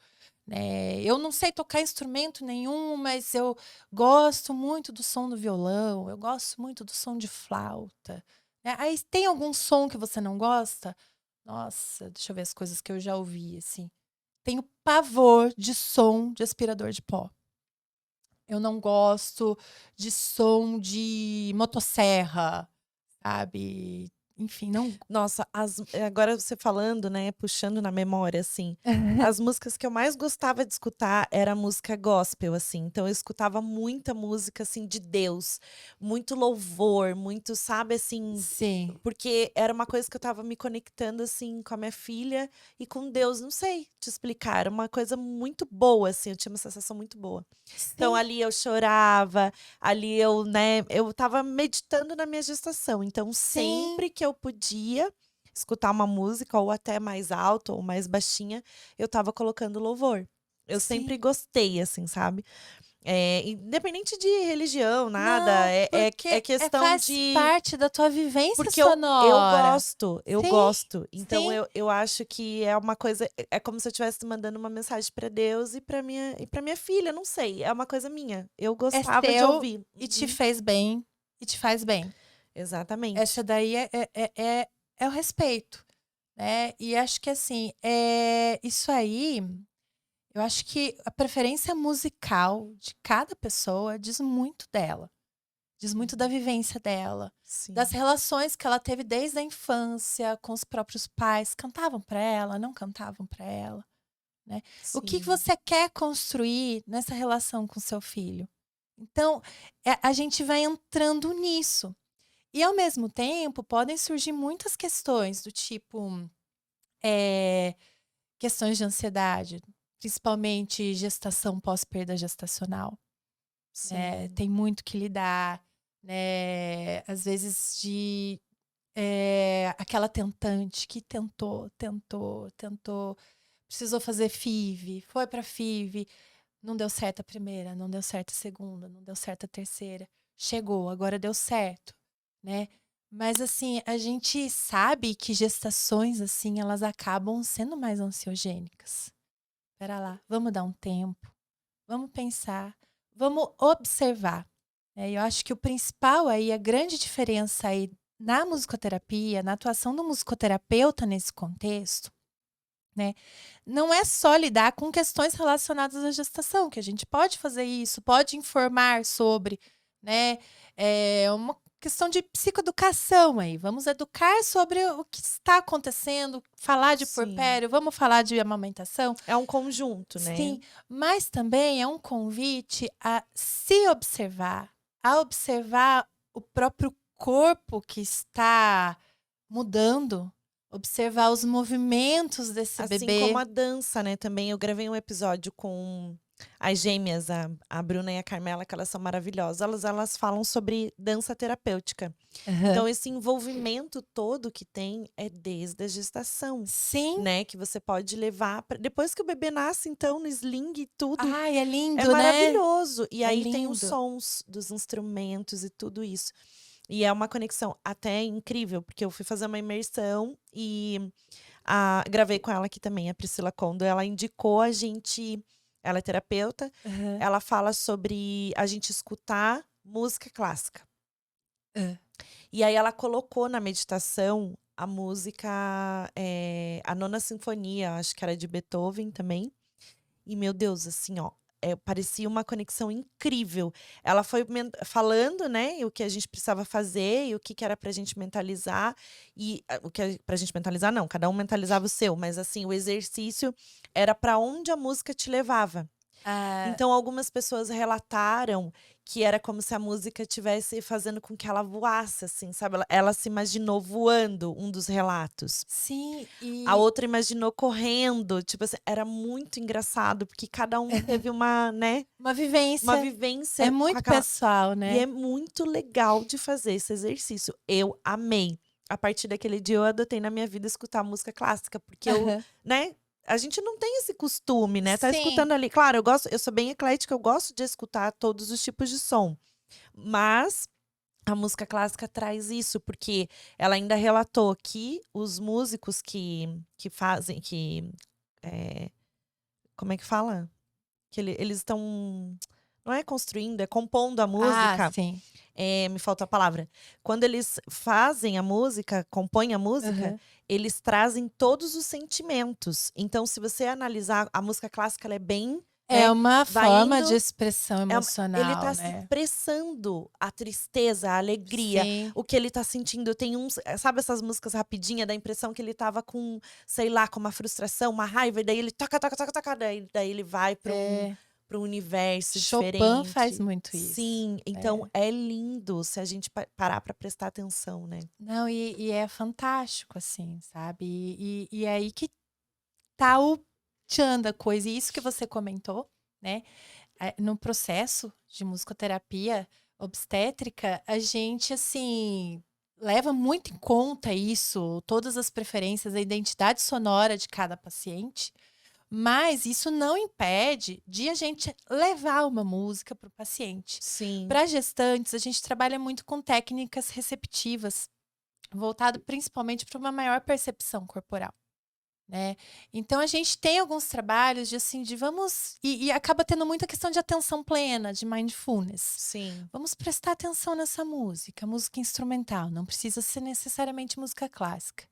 né? Eu não sei tocar instrumento nenhum, mas eu gosto muito do som do violão, eu gosto muito do som de flauta, né? Aí tem algum som que você não gosta? Nossa, deixa eu ver as coisas que eu já ouvi, assim. Tenho pavor de som de aspirador de pó. Eu não gosto de som de motosserra, sabe. Enfim, não.
Nossa, agora você falando, né, puxando na memória, assim, as músicas que eu mais gostava de escutar era música gospel, assim. Então eu escutava muita música, assim, de Deus, muito louvor, muito, sabe, assim,
Sim,
porque era uma coisa que eu estava me conectando, assim, com a minha filha e com Deus, não sei te explicar, era uma coisa muito boa, assim, eu tinha uma sensação muito boa. Então
sim,
ali eu chorava, ali eu, né, eu estava meditando na minha gestação, então
sim,
sempre que eu podia escutar uma música ou até mais alto ou mais baixinha, eu estava colocando louvor. Eu sempre
sim.
gostei, assim, sabe. Independente de religião, nada,
Não,
é
porque,
questão
faz
de
parte da tua vivência
porque eu
sonora.
gosto, eu
Sim,
gosto. Então
sim.
eu acho que é uma coisa é como se eu estivesse mandando uma mensagem pra Deus e pra minha filha, não sei, é uma coisa minha. Eu
É
gostava de
seu
ouvir.
e te
Uhum,
fez bem e te faz bem. Essa
exatamente.
daí é o respeito, né. E acho que assim, isso aí. Eu acho que a preferência musical de cada pessoa diz muito dela, diz muito da
Uhum.
vivência dela, das
Sim,
relações que ela teve desde a infância com os próprios pais, cantavam para ela, não cantavam para ela, né. O que que
sim.
você quer construir nessa relação com seu filho? Então, a gente vai entrando nisso. E ao mesmo tempo podem surgir muitas questões do tipo, eh questões de ansiedade, principalmente gestação pós-perda gestacional, né,
Sim,
tem muito que lidar, né, às vezes aquela tentante que tentou, tentou, tentou, precisou fazer FIV, foi para FIV, não deu certo a primeira, não deu certo a segunda, não deu certo a terceira. Chegou, agora deu certo, né? Mas assim, a gente sabe que gestações assim, elas acabam sendo mais ansiogênicas. Espera lá, vamos dar um tempo, vamos pensar, vamos observar. Eu acho que o principal aí, a grande diferença aí na musicoterapia, na atuação do musicoterapeuta nesse contexto, né? Não é só lidar com questões relacionadas à gestação, que a gente pode fazer isso, pode informar sobre, né? É uma questão de psicoeducação aí. Vamos educar sobre o que está acontecendo, falar de
Sim.
puerpério, vamos falar de amamentação.
É um conjunto, né?
Sim, mas também é um convite a se observar, a observar o próprio corpo que está mudando, observar os movimentos desse
Assim como
bebê.
a dança, né, também. Eu gravei um episódio com as gêmeas, a Bruna e a Carmela, que elas são maravilhosas. Elas falam sobre dança terapêutica.
Aham.
Então esse envolvimento todo que tem é desde a gestação,
Sim.
né, que você pode levar pra depois que o bebê nasce, então, no sling e tudo,
Ai, é
é
lindo, né?
maravilhoso. E
É
aí tem os
lindo.
sons dos instrumentos e tudo isso. E é uma conexão até incrível, porque eu fui fazer uma imersão e gravei com ela aqui também, a Priscila Kondo. Ela indicou a gente. Ela é terapeuta,
Aham.
ela fala sobre a gente escutar música clássica.
Hã.
E aí ela colocou na meditação a música, a Nona Sinfonia, acho que era de Beethoven também. E, meu Deus, assim, ó, parecia uma conexão incrível. Ela foi falando, né, o que a gente precisava fazer e o que, que era pra gente mentalizar. E o que pra gente mentalizar, não, cada um mentalizava o seu, mas assim, o exercício era pra onde a música te levava.
Ah,
Então, algumas pessoas relataram que era como se a música estivesse fazendo com que ela voasse, assim, sabe? Ela se imaginou voando, um dos relatos.
sim,
A
e
outra imaginou correndo, tipo assim, era muito engraçado, porque cada um teve uma, né,
uma
uma
vivência. É
vivência com
muito
aquela
pessoal,
e é
né?
muito legal de fazer esse exercício. Eu amei. A partir daquele dia eu adotei na minha vida escutar música clássica, porque eu,
Aham.
né, a gente não tem esse costume, né, tá
Sim.
escutando ali claro, eu sou bem eclética, eu gosto de escutar todos os tipos de som, mas a música clássica traz isso, porque ela ainda relatou que os músicos que fazem, como é que fala? Que eles estão, não é construindo, é compondo a
Ah,
música,
sim.
me falta a palavra. Quando eles fazem a música, compõem a música,
Aham.
eles trazem todos os sentimentos. Então, se você analisar, a música clássica ela é bem,
É
né,
uma
vai
forma de
indo.
expressão
Ele
emocional,
tá se
né.
expressando a tristeza, a alegria,
Sim.
o que ele tá sentindo. Tem uns, sabe essas músicas rapidinha, dá a impressão que ele estava com, sei lá, com uma frustração, uma raiva, e daí ele toca, toca, toca, toca, daí ele vai
É.
para um universo
Chopin faz
diferente.
muito isso.
Sim, então
É.
é lindo se a gente parar para prestar atenção, né.
Não, e é fantástico, assim, sabe. E é aí que tá o tchan da coisa. E isso que você comentou, né, no processo de musicoterapia obstétrica, a gente, assim, leva muito em conta isso, todas as preferências, a identidade sonora de cada paciente, mas isso não impede de a gente levar uma música para o paciente.
Sim,
Para gestantes, a gente trabalha muito com técnicas receptivas, voltado principalmente para uma maior percepção corporal. Né. Então a gente tem alguns trabalhos de, assim, de vamos e acaba tendo muita questão de atenção plena, de mindfulness.
sim.
Vamos prestar atenção nessa música instrumental, não precisa ser necessariamente música clássica.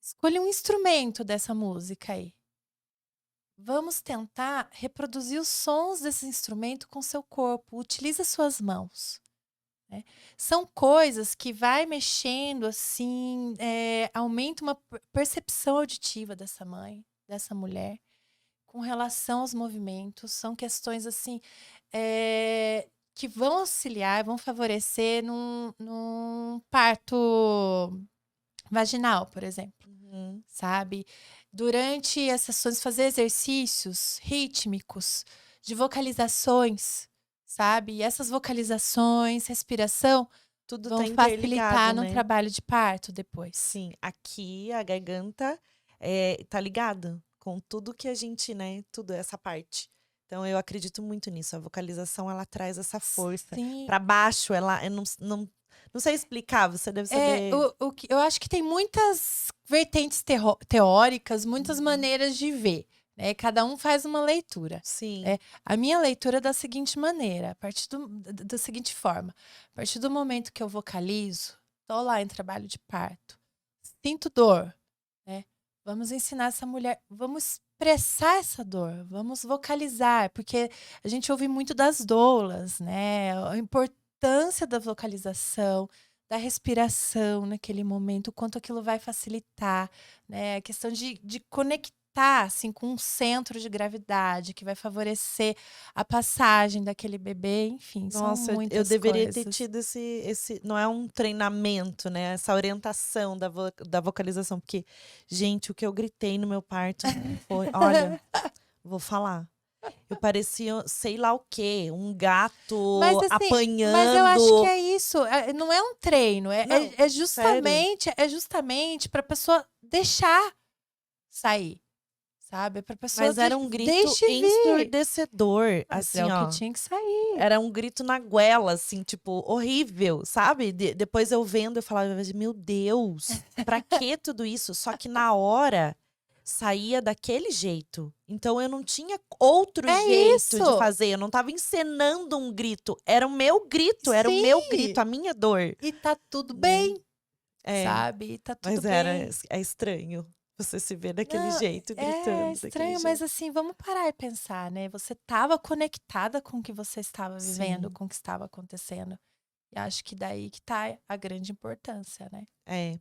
Escolha um instrumento dessa música aí. Vamos tentar reproduzir os sons desse instrumento com seu corpo, utiliza suas mãos, né. São coisas que vai mexendo, assim, aumenta uma percepção auditiva dessa mãe, dessa mulher, com relação aos movimentos. São questões, assim, que vão auxiliar, vão favorecer num parto vaginal, por exemplo,
Uhum.
sabe. Durante as sessões, fazer exercícios rítmicos de vocalizações, sabe. E essas vocalizações, respiração,
Tudo
vão
tá interligado,
facilitar no
né.
trabalho de parto depois.
Sim, aqui a garganta, tá ligado. com tudo que a gente, né, tudo essa parte. Então eu acredito muito nisso, a vocalização ela traz essa força.
Sim.
Pra baixo ela eu não sei explicar, você deve saber.
O que eu acho que tem muitas vertentes teóricas, muitas
Uhum.
maneiras de ver, né, cada um faz uma leitura.
Sim.
A minha leitura é da seguinte maneira, a partir da seguinte forma: a partir do momento que eu vocalizo, tô lá em trabalho de parto, sinto dor, né, vamos ensinar essa mulher, vamos expressar essa dor, vamos vocalizar, porque a gente ouve muito das doulas, né, a importância da vocalização, da respiração naquele momento, o quanto aquilo vai facilitar, né, a questão de conectar, assim, com um centro de gravidade que vai favorecer a passagem daquele bebê, enfim, são
Nossa, eu
muitas
deveria ter
coisas.
tido esse não é um treinamento, né, essa orientação da vocalização, porque, gente, o que eu gritei no meu parto foi olha, vou falar, eu parecia sei lá o quê, um
Mas
gato
assim, mas eu acho que
apanhando.
é isso, não é um treino,
Não, sério.
é justamente pra pessoa deixar sair, sabe, pra pessoa
Mas era um grito
deixe vir,
ensurdecedor,
mas é
assim,
o que
ó.
tinha que sair.
Era um grito na goela, assim, tipo, horrível, sabe? Depois eu vendo, eu falava: "Meu Deus, pra que tudo isso?" Só que na hora, saía daquele jeito. Então eu não tinha outro
É
jeito de
isso,
fazer, eu não estava encenando um grito, era o meu grito, era o meu grito,
sim,
a minha dor,
e tá tudo
né.
bem,
É,
sabe, e tá tudo
mas era
bem.
é estranho você se ver daquele
Não,
jeito,
é
gritando daquele
estranho, mas
jeito.
assim, vamos parar e pensar, né, você estava conectada com o que você estava vivendo,
Sim.
com o que estava acontecendo. E acho que daí que tá a grande importância, né.
É.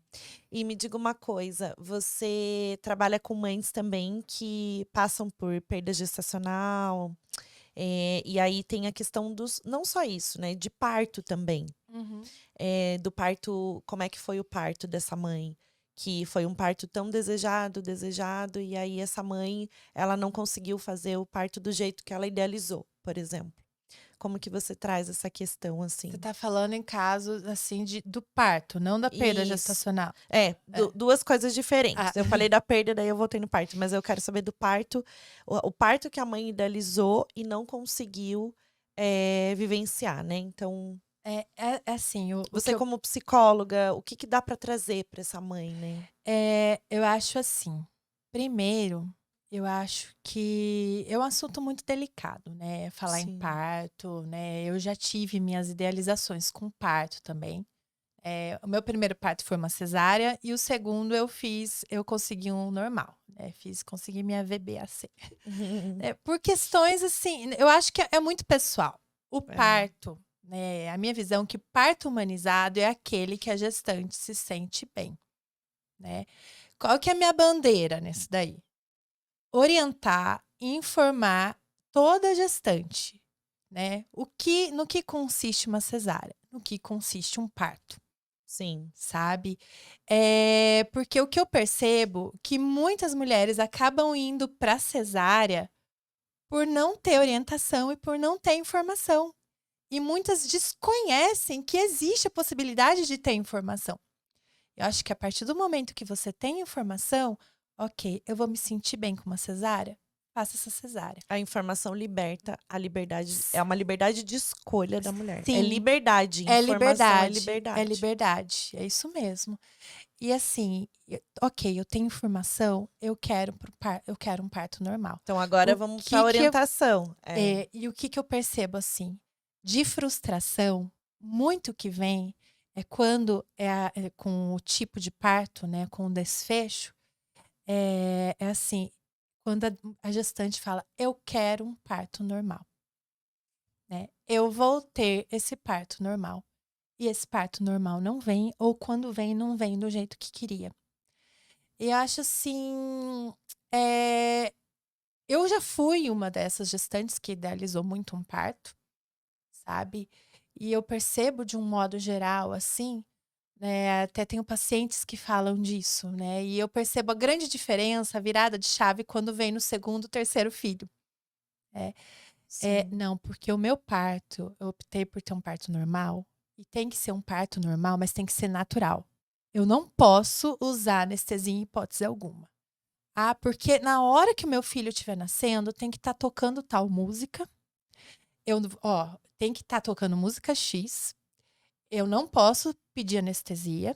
E me diga uma coisa, você trabalha com mães também que passam por perda gestacional, e aí tem a questão dos não só isso, né, de parto também.
Uhum.
Do parto como é que foi o parto dessa mãe? Que foi um parto tão desejado, desejado, e aí essa mãe, ela não conseguiu fazer o parto do jeito que ela idealizou, por exemplo. Como que você traz essa questão,
Você
assim?
tá falando em casos, assim, do parto, não da perda
Isso.
gestacional.
É,
É.
2 coisas
Ah,
diferentes. Eu falei da perda, daí eu voltei no parto, mas eu quero saber do parto, o parto que a mãe idealizou e não conseguiu, vivenciar, né. Então,
é assim, o que
você
eu
como psicóloga, o que que dá pra trazer pra essa mãe, né?
eu acho assim, primeiro, eu acho que é um assunto muito delicado, né, falar em
Sim.
parto, né, eu já tive minhas idealizações com parto também. O meu primeiro parto foi uma cesárea e o segundo eu consegui um normal, né, consegui minha VBAC. Por questões, assim, eu acho que é muito pessoal. O
É.
parto, né, a minha visão que parto humanizado é aquele que a gestante se sente bem, né. Qual que é a minha bandeira nesse daí? Orientar, informar toda gestante, né, no que consiste uma cesárea, no que consiste um parto.
Sim.
Sabe? Porque o que eu percebo que muitas mulheres acabam indo para cesárea por não ter orientação e por não ter informação. E muitas desconhecem que existe a possibilidade de ter informação. Eu acho que a partir do momento que você tem informação, ok, eu vou me sentir bem com uma cesárea, faça essa cesárea.
A informação liberta, a liberdade é uma liberdade de escolha da mulher. É
Sim,
liberdade, informação é
é
liberdade.
liberdade, é isso mesmo. E assim, ok, eu tenho informação, eu quero um parto normal.
Então agora
O
vamos pra
que que eu
orientação. É.
e o que que eu percebo, assim, de frustração, muito que vem é quando com o tipo de parto, né, com o desfecho, é assim, quando a gestante fala: "Eu quero um parto normal", né, "Eu vou ter esse parto normal", e esse parto normal não vem, ou quando vem, não vem do jeito que queria. E eu acho assim, eh, eu já fui uma dessas gestantes que idealizou muito um parto, sabe, e eu percebo de um modo geral, assim, né, até tenho pacientes que falam disso, né, e eu percebo a grande diferença, a virada de chave quando vem no segundo, terceiro filho. É,
Sim.
não, porque o meu parto, eu optei por ter um parto normal, e tem que ser um parto normal, mas tem que ser natural. Eu não posso usar anestesia em hipótese alguma. Ah, porque na hora que o meu filho estiver nascendo, tem que estar tocando tal música. Tem que estar tocando música X. Eu não posso pedir anestesia.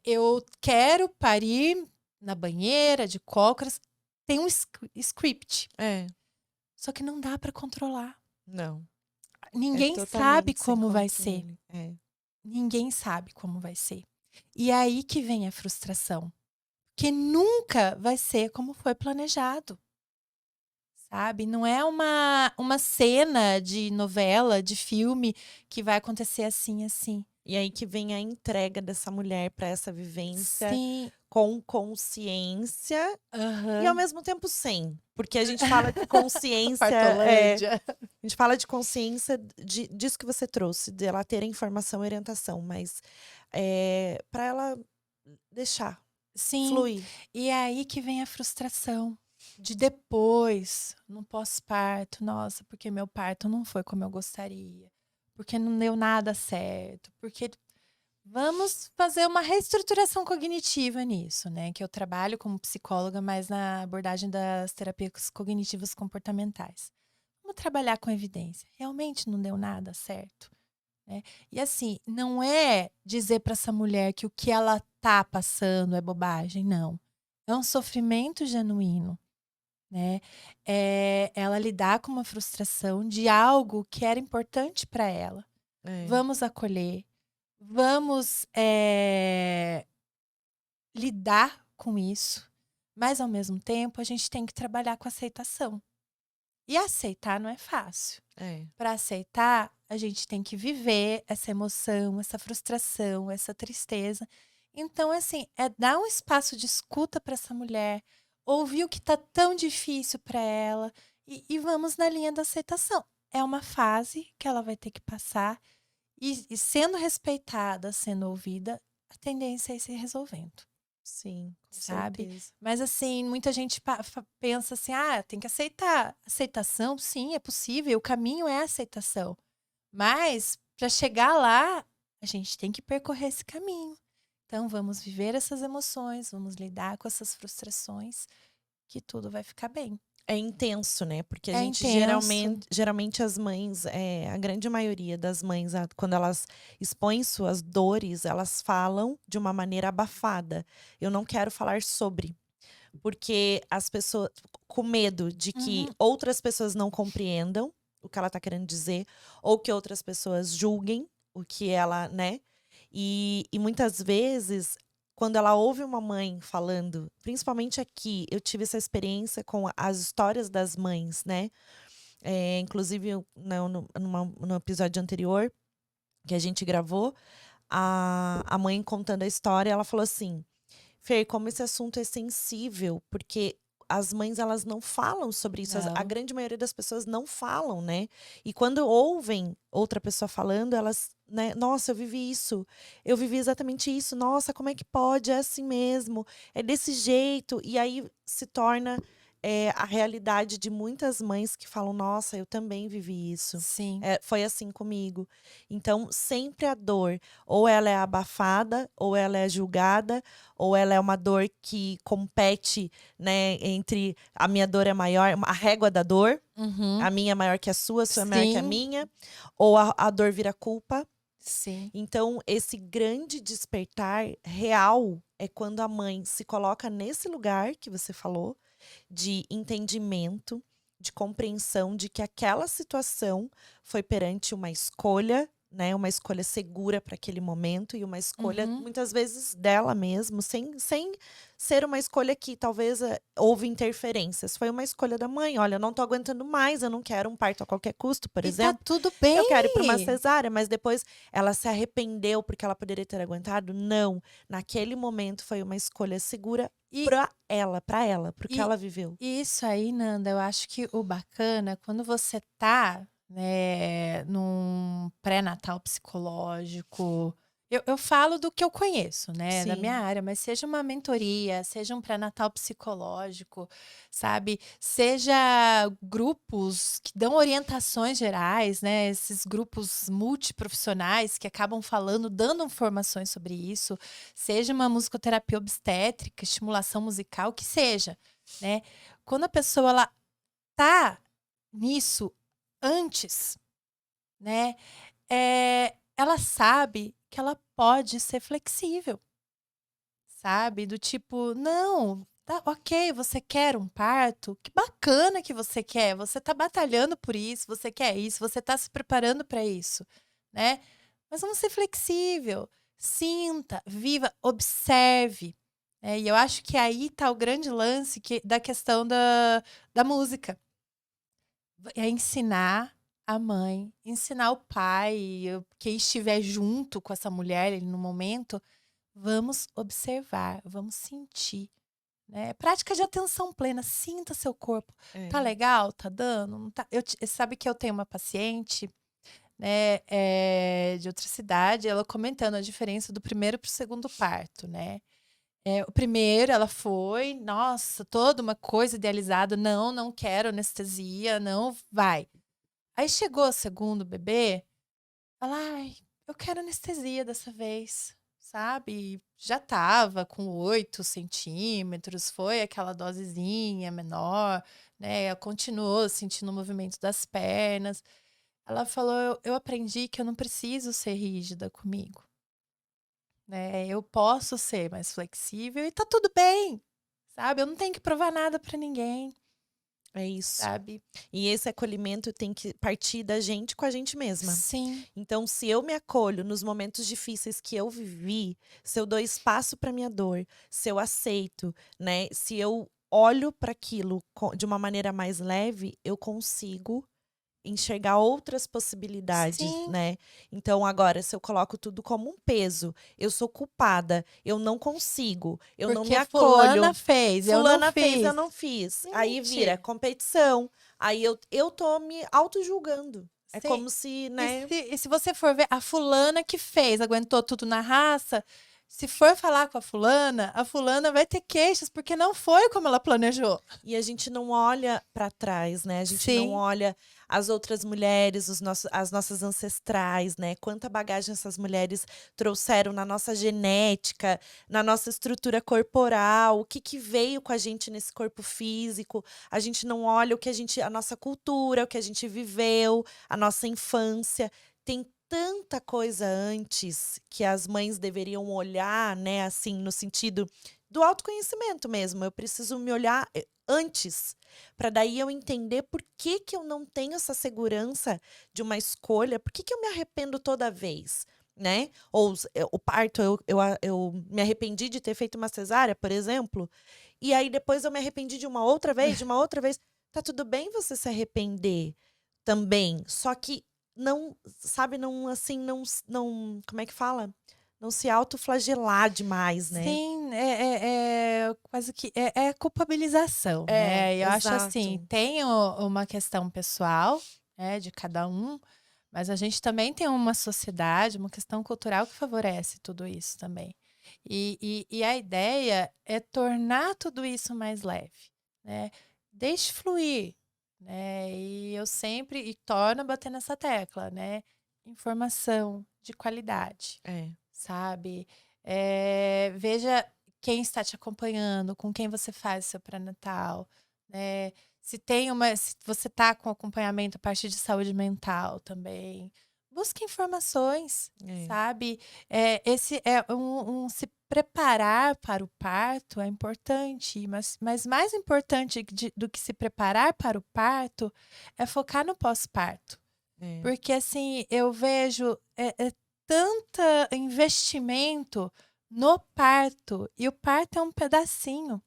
Eu quero parir na banheira, de cócoras. Tem um script.
É,
Só que não dá para controlar.
não. É
Ninguém sabe
totalmente sem
como vai ser.
controle. É.
Ninguém sabe como vai ser. E é aí que vem a frustração. Que nunca vai ser como foi planejado. Sabe? Não é uma cena de novela, de filme, que vai acontecer assim, assim.
E aí que vem a entrega dessa mulher para essa vivência
Sim.
com consciência e ao
Aham.
mesmo tempo sem. Porque a gente fala de consciência,
Partolândia.
a gente fala de consciência disso que você trouxe, de ela ter a informação e orientação, mas para ela deixar
Sim.
fluir.
E é aí que vem a frustração. De depois, no pós-parto, nossa, porque meu parto não foi como eu gostaria. Porque não deu nada certo. Porque vamos fazer uma reestruturação cognitiva nisso, né? Que eu trabalho como psicóloga, mas na abordagem das terapias cognitivas comportamentais. Vamos trabalhar com evidência. Realmente não deu nada certo, né? E assim, não é dizer para essa mulher que o que ela tá passando é bobagem, não. É um sofrimento genuíno, né? Ela lidar com uma frustração de algo que era importante para ela.
É,
Vamos acolher, vamos lidar com isso, mas ao mesmo tempo a gente tem que trabalhar com aceitação. E aceitar não é fácil.
é,
Para aceitar, a gente tem que viver essa emoção, essa frustração, essa tristeza. Então, assim, é dar um espaço de escuta para essa mulher, ouvir o que está tão difícil para ela e vamos na linha da aceitação. É uma fase que ela vai ter que passar e sendo respeitada, sendo ouvida, a tendência é ir se resolvendo,
sim, com
sabe?
certeza.
Mas assim, muita gente pensa assim: ah, tem que aceitar. Aceitação, sim, é possível. O caminho é a aceitação. Mas para chegar lá, a gente tem que percorrer esse caminho. Então, vamos viver essas emoções, vamos lidar com essas frustrações, que tudo vai ficar bem.
É intenso, né? Porque a
É
gente
intenso.
geralmente as mães, a grande maioria das mães, quando elas expõem suas dores, elas falam de uma maneira abafada. Eu não quero falar sobre, porque as pessoas com medo de que
Uhum,
outras pessoas não compreendam o que ela tá querendo dizer, ou que outras pessoas julguem o que ela, né? E muitas vezes, quando ela ouve uma mãe falando, principalmente aqui, eu tive essa experiência com as histórias das mães, né? Inclusive, no episódio anterior que a gente gravou, a mãe contando a história, ela falou assim: Fer, como esse assunto é sensível, porque as mães elas não falam sobre isso, a
não.
grande maioria das pessoas não falam, né? E quando ouvem outra pessoa falando, elas, né, nossa, eu vivi exatamente isso, nossa, como é que pode? É assim mesmo, é desse jeito. E aí se torna a realidade de muitas mães que falam, nossa, eu também vivi isso.
Sim.
Foi assim comigo. Então, sempre a dor, ou ela é abafada, ou ela é julgada, ou ela é uma dor que compete, né, entre a minha dor é maior, a régua da dor,
Uhum.
a minha é maior que a sua é maior que a
Sim,
minha, ou a dor vira culpa.
sim.
Então, esse grande despertar real é quando a mãe se coloca nesse lugar que você falou, de entendimento, de compreensão de que aquela situação foi perante uma escolha, né, uma escolha segura para aquele momento e uma escolha
Uhum.
muitas vezes dela mesmo, sem ser uma escolha que talvez houve interferências. Foi uma escolha da mãe. Olha, eu não tô aguentando mais, eu não quero um parto a qualquer custo, por
E tá
exemplo.
tudo
Eu quero ir para uma
bem.
cesárea, mas depois ela se arrependeu porque ela poderia ter aguentado? Não. Naquele momento foi uma escolha segura
E,
para ela, pro que
e
ela viveu.
isso aí, Nanda, eu acho que o bacana, quando você tá, né, num pré-natal psicológico, Eu falo do que eu conheço, né, da minha
Sim.
área, mas seja uma mentoria, seja um pré-natal psicológico, sabe, seja grupos que dão orientações gerais, né, esses grupos multiprofissionais que acabam falando, dando informações sobre isso, seja uma musicoterapia obstétrica, estimulação musical, que seja, né. Quando a pessoa ela tá nisso antes, né, ela sabe que ela pode ser flexível, sabe, do tipo: "Não, tá ok, você quer um parto, que bacana que você tá batalhando por isso, você quer isso, você tá se preparando para isso, né, mas vamos ser flexível, sinta, viva, observe", e eu acho que aí tá o grande lance da questão da música. É ensinar a mãe, ensinar o pai, quem estiver junto com essa mulher ali no momento, vamos observar, vamos sentir, né. Prática de atenção plena, sinta seu corpo. Tá
É.
legal? Tá dando? Não tá? Sabe que eu tenho uma paciente, né, de outra cidade, ela comentando a diferença do primeiro para o segundo parto, né. O primeiro ela foi, nossa, toda uma coisa idealizada: "Não, não quero anestesia, não, vai". Aí chegou o segundo bebê, ela: "Ai, eu quero anestesia dessa vez", sabe. Já estava com 8 centímetros, foi aquela dosezinha menor, né, ela continuou sentindo o movimento das pernas. Ela falou: "Eu aprendi que eu não preciso ser rígida comigo, né, eu posso ser mais flexível e tá tudo bem, sabe, eu não tenho que provar nada pra ninguém",
É isso.
sabe.
E esse acolhimento tem que partir da gente com a gente mesma.
Sim,
Então, se eu me acolho nos momentos difíceis que eu vivi, se eu dou espaço para minha dor, se eu aceito, né, se eu olho para aquilo de uma maneira mais leve, eu consigo enxergar outras possibilidades,
sim.
né. Então agora se eu coloco tudo como um peso, eu sou culpada, eu não consigo, eu não me
Porque fulana
acolho,
fez, eu não
fulana fez, eu
fiz.
não fiz, aí vira
Gente,
competição, aí eu tô me autojulgando. É
sim.
como se,
E
né.
se você for ver, a fulana que fez, aguentou tudo na raça, se for falar com a fulana vai ter queixas, porque não foi como ela planejou.
E a gente não olha para trás, né, a gente não
Sim,
olha as outras mulheres, as nossas ancestrais, né, quanta bagagem essas mulheres trouxeram na nossa genética, na nossa estrutura corporal, o que que veio com a gente nesse corpo físico, a gente não olha a nossa cultura, o que a gente viveu, a nossa infância, tem tanta coisa antes que as mães deveriam olhar, né, assim, no sentido do autoconhecimento mesmo, eu preciso me olhar antes, para daí eu entender por que que eu não tenho essa segurança de uma escolha, por que que eu me arrependo toda vez, né. Ou o parto eu me arrependi de ter feito uma cesárea, por exemplo, e aí depois eu me arrependi de uma outra vez. Tá tudo bem você se arrepender também, só que não, sabe, não, assim, não como é que fala? Não se autoflagelar demais, né.
sim, quase que é culpabilização,
É,
né. E eu acho assim,
exato.
tem uma questão pessoal, né, de cada um, mas a gente também tem uma sociedade, uma questão cultural que favorece tudo isso também. E a ideia é tornar tudo isso mais leve, né. Deixe fluir, né, e eu sempre torno a bater nessa tecla, né, informação de qualidade.
É.
Sabe, veja quem está te acompanhando, com quem você faz o seu pré-natal, né, se você está com acompanhamento, a parte de saúde mental também, busque informações,
É,
sabe. Esse é se preparar para o parto é importante, mas mais importante do que se preparar para o parto, é focar no pós-parto.
é,
Porque, assim, eu vejo, tanta investimento no parto, e o parto é um pedacinho,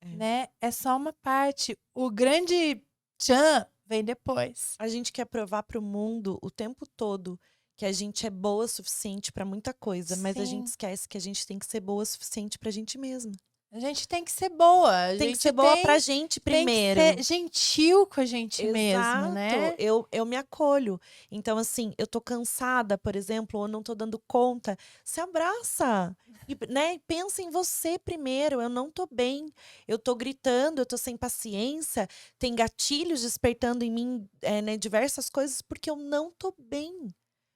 é.
né, é só uma parte, o grande tchan vem depois.
A gente quer provar para o mundo o tempo todo que a gente é boa o suficiente para muita coisa, mas a gente
Sim,
esquece que a gente tem que ser boa o suficiente para a gente mesma.
A gente tem que ser boa. A
Tem que
gente
ser boa pra gente
tem que
primeiro.
ser gentil com a gente mesmo,
Exato,
né?
eu me acolho. Então, assim, eu tô cansada, por exemplo, ou não tô dando conta, se abraça, e, né, e pensa em você primeiro, eu não tô bem, eu tô gritando, eu tô sem paciência, tem gatilhos despertando em mim, né, diversas coisas, porque eu não tô bem,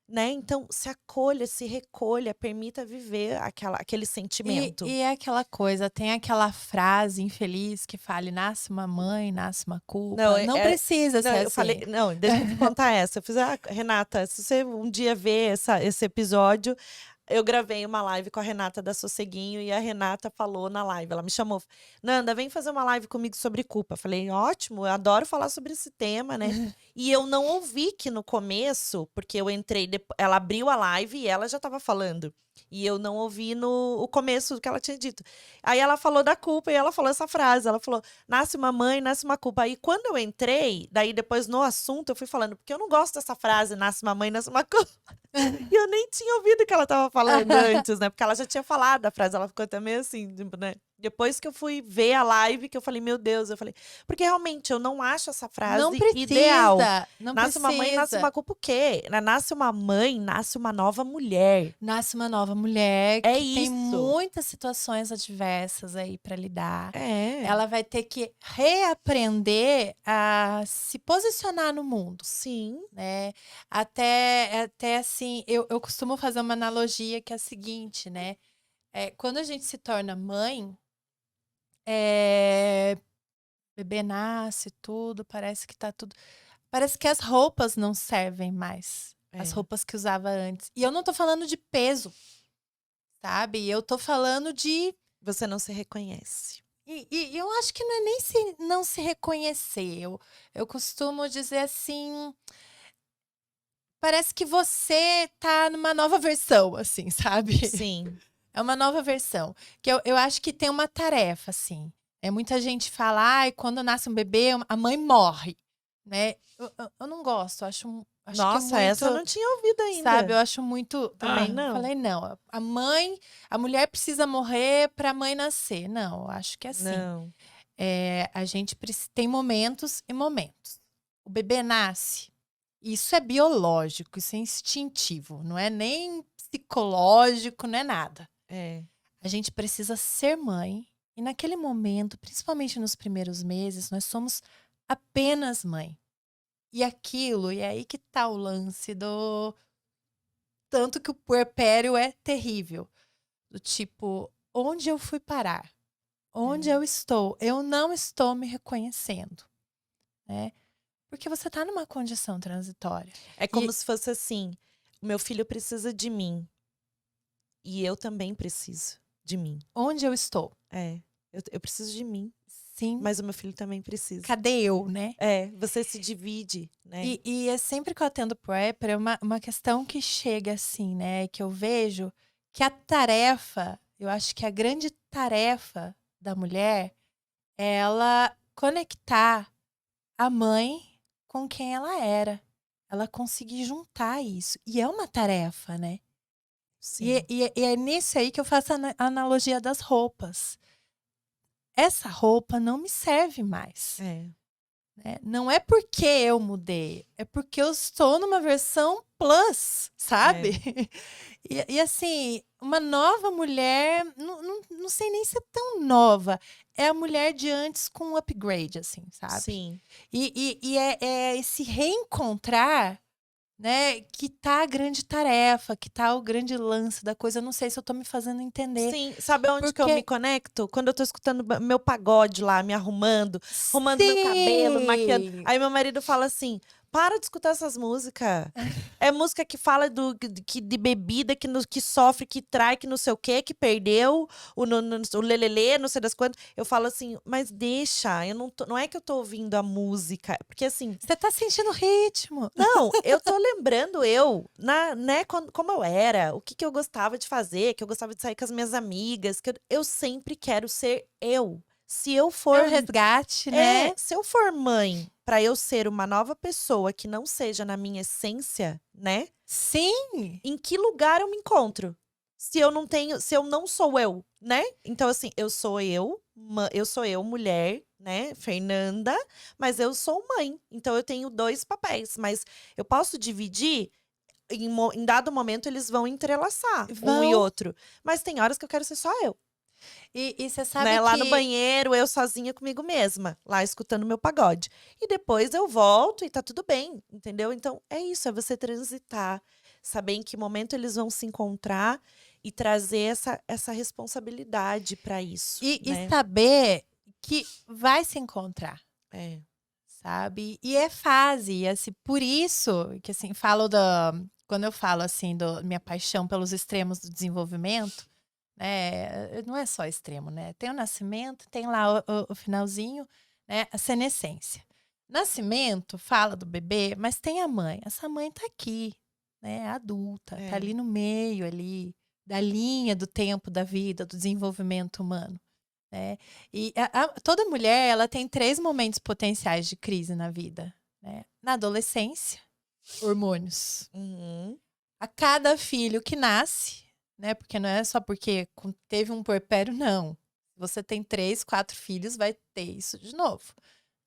né? Então, se acolha, se recolha, permita viver aquele sentimento.
E é aquela coisa, tem aquela frase infeliz que fale: nasce uma mãe, nasce uma
Não,
culpa. Não precisa
não,
ser
eu falei,
assim.
não, deixa eu te contar essa. Eu fiz, Renata, se você um dia ver esse episódio, eu gravei uma live com a Renata da Sosseguinho e a Renata falou na live, ela me chamou, Nanda, vem fazer uma live comigo sobre culpa. Falei, ótimo, eu adoro falar sobre esse tema, né? E eu não ouvi que no começo, porque eu entrei, ela abriu a live e ela já estava falando. E eu não ouvi o começo do que ela tinha dito. Aí ela falou da culpa e ela falou essa frase. Ela falou: nasce uma mãe, nasce uma culpa. Aí quando eu entrei, daí depois no assunto, eu fui falando, porque eu não gosto dessa frase, nasce uma mãe, nasce uma culpa. E eu nem tinha ouvido o que ela estava falando antes, né? Porque ela já tinha falado a frase, ela ficou até meio assim, tipo, né? Depois que eu fui ver a live, que eu falei, meu Deus, eu falei, porque realmente eu não acho essa
Não
frase ideal.
precisa, não
Nasce uma mãe, nasce uma
precisa.
culpa o quê? Nasce uma mãe, nasce uma nova mulher.
Nasce uma nova mulher
É
que tem
isso.
muitas situações adversas aí para lidar.
É.
Ela vai ter que reaprender a se posicionar no mundo,
Sim.
né? Até assim, eu costumo fazer uma analogia que é a seguinte, né? Quando a gente se torna mãe, bebê nasce, tudo, parece que tá tudo. Parece que as roupas não servem mais. As
É.
roupas que usava antes. E eu não tô falando de peso, sabe? Eu tô falando de.
Você não se reconhece.
E eu acho que não é nem se não se reconhecer. Eu costumo dizer assim. Parece que você tá numa nova versão, assim, sabe?
Sim.
É uma nova versão. Que eu acho que tem uma tarefa, assim. Muita gente fala, ai, quando nasce um bebê, a mãe morre, né? Eu não gosto, acho que é
Nossa, essa eu
muito,
não tinha ouvido
sabe?
ainda.
Eu acho muito.
Também não.
Falei, não, a mulher precisa morrer para a mãe nascer. Não, eu acho que é assim.
Não.
A gente tem momentos e momentos. O bebê nasce. Isso é biológico, isso é instintivo, não é nem psicológico, não é nada.
É.
A gente precisa ser mãe e naquele momento, principalmente nos primeiros meses, nós somos apenas mãe. E é aí que tá o lance do tanto que o puerpério é terrível. Do tipo, onde eu fui parar? Onde eu estou? Eu não estou me reconhecendo, né? Porque você tá numa condição transitória.
É como se fosse assim: o meu filho precisa de mim. E eu também preciso de mim.
Onde eu estou?
É. Eu preciso de mim.
Sim.
Mas o meu filho também precisa.
Cadê eu, né?
Você se divide, né?
E é sempre que eu atendo prepper, é uma questão que chega assim, né? Que eu vejo que a tarefa, eu acho que a grande tarefa da mulher é ela conectar a mãe com quem ela era. Ela conseguir juntar isso. E é uma tarefa, né?
Sim.
E é nisso aí que eu faço a analogia das roupas. Essa roupa não me serve mais. Né? Não é porque eu mudei, é porque eu estou numa versão plus, sabe? E assim, uma nova mulher, não sei nem se é tão nova, é a mulher de antes com um upgrade, assim, sabe?
Sim.
E é esse reencontrar, né, que tá a grande tarefa, que tá o grande lance da coisa. Eu não sei se eu tô me fazendo entender.
Sim, sabe onde que eu
Porque-
me conecto? Quando eu tô escutando meu pagode lá, me arrumando meu cabelo, maquiando.
Sim!
Aí meu marido fala assim: para de escutar essas músicas. É música que fala de bebida, que sofre, que trai, que não sei o quê, que perdeu, o lelelê, não sei das quantas. Eu falo assim, mas deixa, eu não é que eu tô ouvindo a música. Porque assim,
Você tá sentindo ritmo.
não, eu tô lembrando né, como eu era, o que eu gostava de fazer, que eu gostava de sair com as minhas amigas, que eu sempre quero ser eu. Se eu for,
É um resgate, né?
se eu for mãe pra eu ser uma nova pessoa que não seja na minha essência, né?
Sim!
Em que lugar eu me encontro? Se eu não sou eu. né? Então, assim, eu sou eu, mulher, né, Fernanda, mas eu sou mãe. Então, eu tenho 2 papéis, mas eu posso dividir, em dado momento eles vão entrelaçar, um e
Vão.
outro. Mas tem horas que eu quero ser só eu,
E você sabe
né, lá no
que
banheiro, eu sozinha comigo mesma, lá escutando meu pagode. E depois eu volto e tá tudo bem, entendeu? Então, é isso, é você transitar, saber em que momento eles vão se encontrar e trazer essa responsabilidade pra isso,
e
né.
saber que vai se encontrar,
É.
sabe. E é fase, e assim, por isso que, assim, falo da quando eu falo, assim, do minha paixão pelos extremos do desenvolvimento, né, não é só extremo, né, tem o nascimento, tem lá o finalzinho, né, a senescência. Nascimento fala do bebê, mas tem a mãe, essa mãe tá aqui, né, adulta, tá
É.
ali no meio, ali, da linha do tempo da vida, do desenvolvimento humano, né. E toda mulher, ela tem 3 momentos potenciais de crise na vida, né. Na adolescência, hormônios.
Uhum.
A cada filho que nasce, né, porque não é só porque teve um puerpério, não. Você tem 3, 4 filhos, vai ter isso de novo,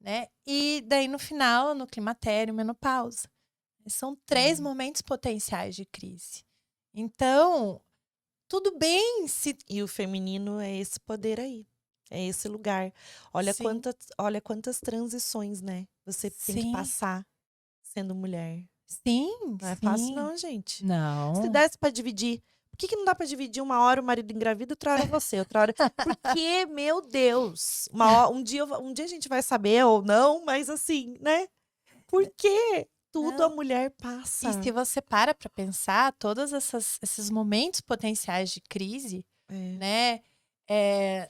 né. E daí no final, no climatério, menopausa. São 3
Uhum.
momentos potenciais de crise. Então, tudo bem se
E o feminino é esse poder aí, é esse lugar.
sim,
Olha quantas transições, né, você tem que
sim,
passar sendo mulher.
sim,
Não é fácil
sim.
não, gente. Se
Não.
desse pra dividir, por que que não dá pra dividir uma hora o marido engravida, outra hora você, outra hora porque, meu Deus, um dia a gente vai saber ou não, mas assim, né, por que tudo a
Não.
mulher
E se
passa?
você para pensar, todas esses momentos potenciais de crise,
É,
né,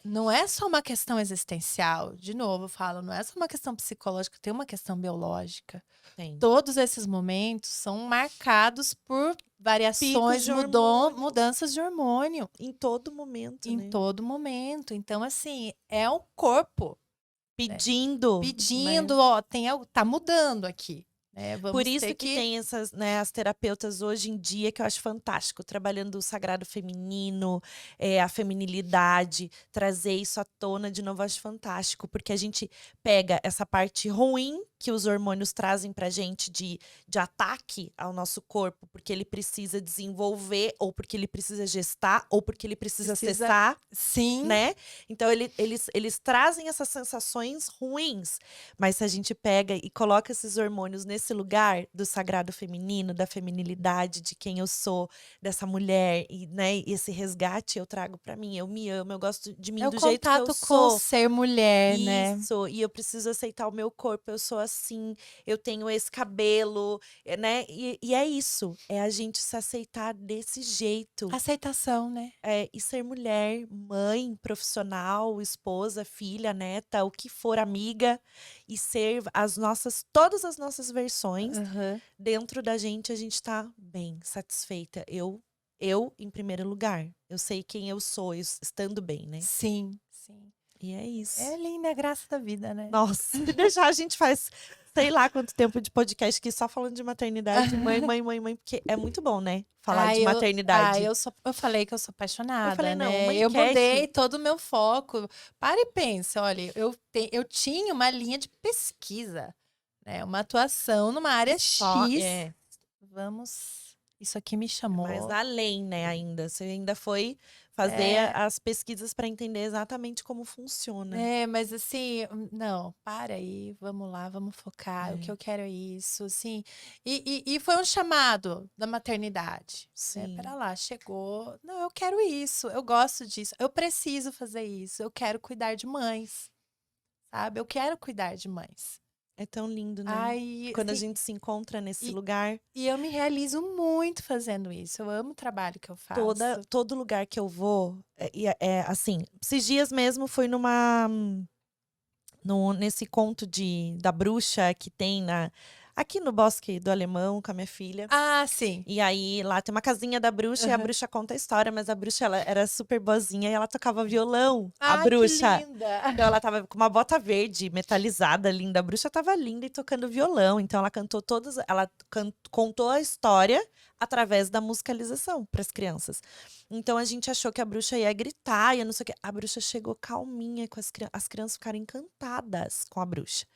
não é só uma questão existencial, de novo eu falo, não é só uma questão psicológica, tem uma questão biológica.
tem.
Todos esses momentos são marcados por
Picos
variações,
de hormônio
mudanças de hormônio
em todo momento,
em
né,
todo momento. Então, assim, é o corpo, né,
pedindo, né.
pedindo: "Ó, tem algo tá mudando aqui, né,
Por
vamos ter
isso que
que".
tem essas, né, as terapeutas hoje em dia que eu acho fantástico, trabalhando o sagrado feminino, a feminilidade, trazer isso à tona de novo, eu acho fantástico, porque a gente pega essa parte ruim que os hormônios trazem pra gente de ataque ao nosso corpo, porque ele precisa desenvolver, ou porque ele precisa gestar, ou porque ele precisa
Precisa
cessar,
sim,
né. Então eles trazem essas sensações ruins, mas se a gente pega e coloca esses hormônios nesse lugar do sagrado feminino, da feminilidade, de quem eu sou, dessa mulher e, né, e esse resgate eu trago pra mim, eu me amo, eu gosto de mim
é o
do jeito que eu
contato com o
sou.
ser mulher, né.
Isso, e eu preciso aceitar o meu corpo, eu sou assim, eu tenho esse cabelo, né, e é isso, é a gente se aceitar desse jeito.
Aceitação, né.
E ser mulher, mãe, profissional, esposa, filha, neta, o que for, amiga, e ser todas as nossas versões,
Aham.
dentro da gente a gente tá bem, satisfeita. Eu em primeiro lugar, eu sei quem eu sou, estando bem, né.
Sim, sim.
E é
É
isso.
linda a graça da vida, né.
Nossa, se deixar a gente faz sei lá quanto tempo de podcast aqui só falando de maternidade, mãe, mãe, mãe, mãe, porque é muito bom, né, falar de maternidade.
Eu falei que eu sou
Eu falei:
apaixonada,
"Não,
né,
mãe
eu mudei
Cat".
todo o meu foco. Para e pensa, olha, eu tinha uma linha de pesquisa, né, uma atuação numa área
Só
X, isso aqui me
mas
chamou.
além, né, ainda. Você ainda foi fazer
É.
as pesquisas para entender exatamente como funciona.
É, mas assim, não, para aí, vamos lá, vamos focar, o que
É,
eu quero é isso, assim. E foi um chamado da maternidade, né? Pera
sim.
lá, chegou. Não, eu quero isso, eu gosto disso, eu preciso fazer isso, eu quero cuidar de mães, sabe? Eu quero cuidar de mães.
É tão lindo, né.
Ai,
Quando a
assim,
gente se encontra nesse
e,
lugar,
e eu me realizo muito fazendo isso. Eu amo o trabalho que eu faço.
todo lugar que eu vou, assim, esses dias mesmo fui numa no nesse conto da bruxa que tem Aqui no Bosque do Alemão, com a minha filha.
Ah, sim.
E aí, lá tem uma casinha da bruxa e a
Aham.
bruxa conta a história, mas a bruxa, ela era super boazinha e ela tocava violão, a
Ai, que
bruxa.
linda!
Então ela tava com uma bota verde, metalizada, linda. A bruxa tava linda e tocando violão. Então ela cantou todas, ela contou a história através da musicalização para as crianças. Então a gente achou que a bruxa ia gritar, ia não sei o quê. A bruxa chegou calminha com as crianças ficaram encantadas com a bruxa.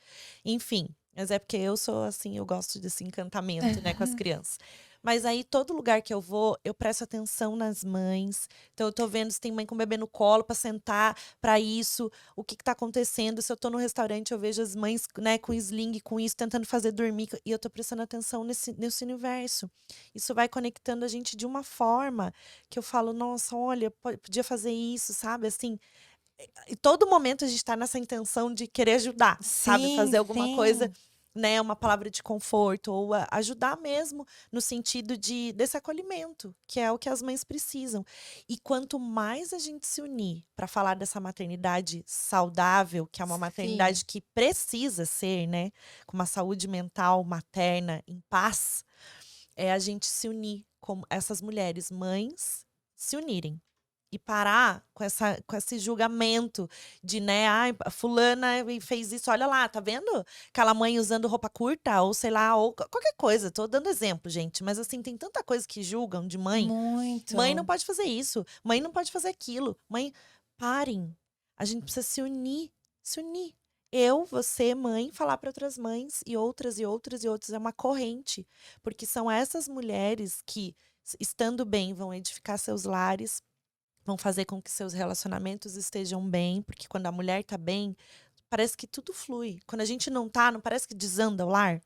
Enfim, mas é porque eu sou assim, eu gosto desse encantamento, né, com as crianças. Mas aí, todo lugar que eu vou, eu presto atenção nas mães. Então, eu tô vendo se tem mãe com bebê no colo pra sentar pra isso, o que que tá acontecendo. Se eu tô no restaurante, eu vejo as mães, né, com sling, com isso, tentando fazer dormir. E eu tô prestando atenção nesse universo. Isso vai conectando a gente de uma forma que eu falo, nossa, olha, podia fazer isso, sabe? Assim, e todo momento a gente tá nessa intenção de querer ajudar, sabe?
Sim,
Fazer alguma coisa,
sim.
né? Uma palavra de conforto, ou ajudar mesmo no sentido desse acolhimento, que é o que as mães precisam. E quanto mais a gente se unir para falar dessa maternidade saudável, que é uma
Sim.
maternidade que precisa ser, né? Com uma saúde mental materna em paz, é a gente se unir como essas mulheres, mães, se unirem. E parar com esse julgamento de, né, ai, a fulana fez isso, olha lá, tá vendo? Aquela mãe usando roupa curta, ou sei lá, ou qualquer coisa. Tô dando exemplo, gente. Mas assim, tem tanta coisa que julgam de mãe. Mãe não
Muito.
pode fazer isso, mãe não pode fazer aquilo. Mãe, parem. A gente precisa se unir, se unir. Eu, você, mãe, falar para outras mães e outras e outras e outras. É uma corrente. Porque são essas mulheres que, estando bem, vão edificar seus lares, vão fazer com que seus relacionamentos estejam bem, porque quando a mulher tá bem, parece que tudo flui. Quando a gente não tá, não parece que desanda o lar?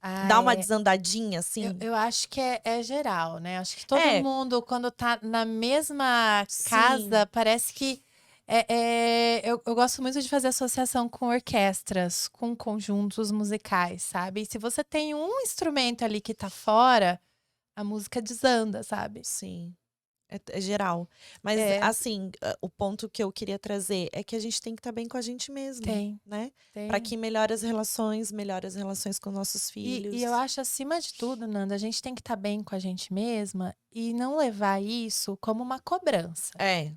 Ah,
Dá uma
é.
desandadinha,
Eu,
assim?
eu acho que é geral, né? Acho que todo
É,
mundo, quando tá na mesma casa,
sim.
parece que. Eu gosto muito de fazer associação com orquestras, com conjuntos musicais, sabe? E se você tem um instrumento ali que tá fora, a música desanda, sabe?
Sim. É geral. Mas,
É,
assim, o ponto que eu queria trazer é que a gente tem que estar bem com a gente mesmo,
tem,
né? Para
tem.
que melhore as relações com nossos
E eu
filhos.
acho, acima de tudo, Nanda, a gente tem que estar bem com a gente mesma e não levar isso como uma cobrança,
É,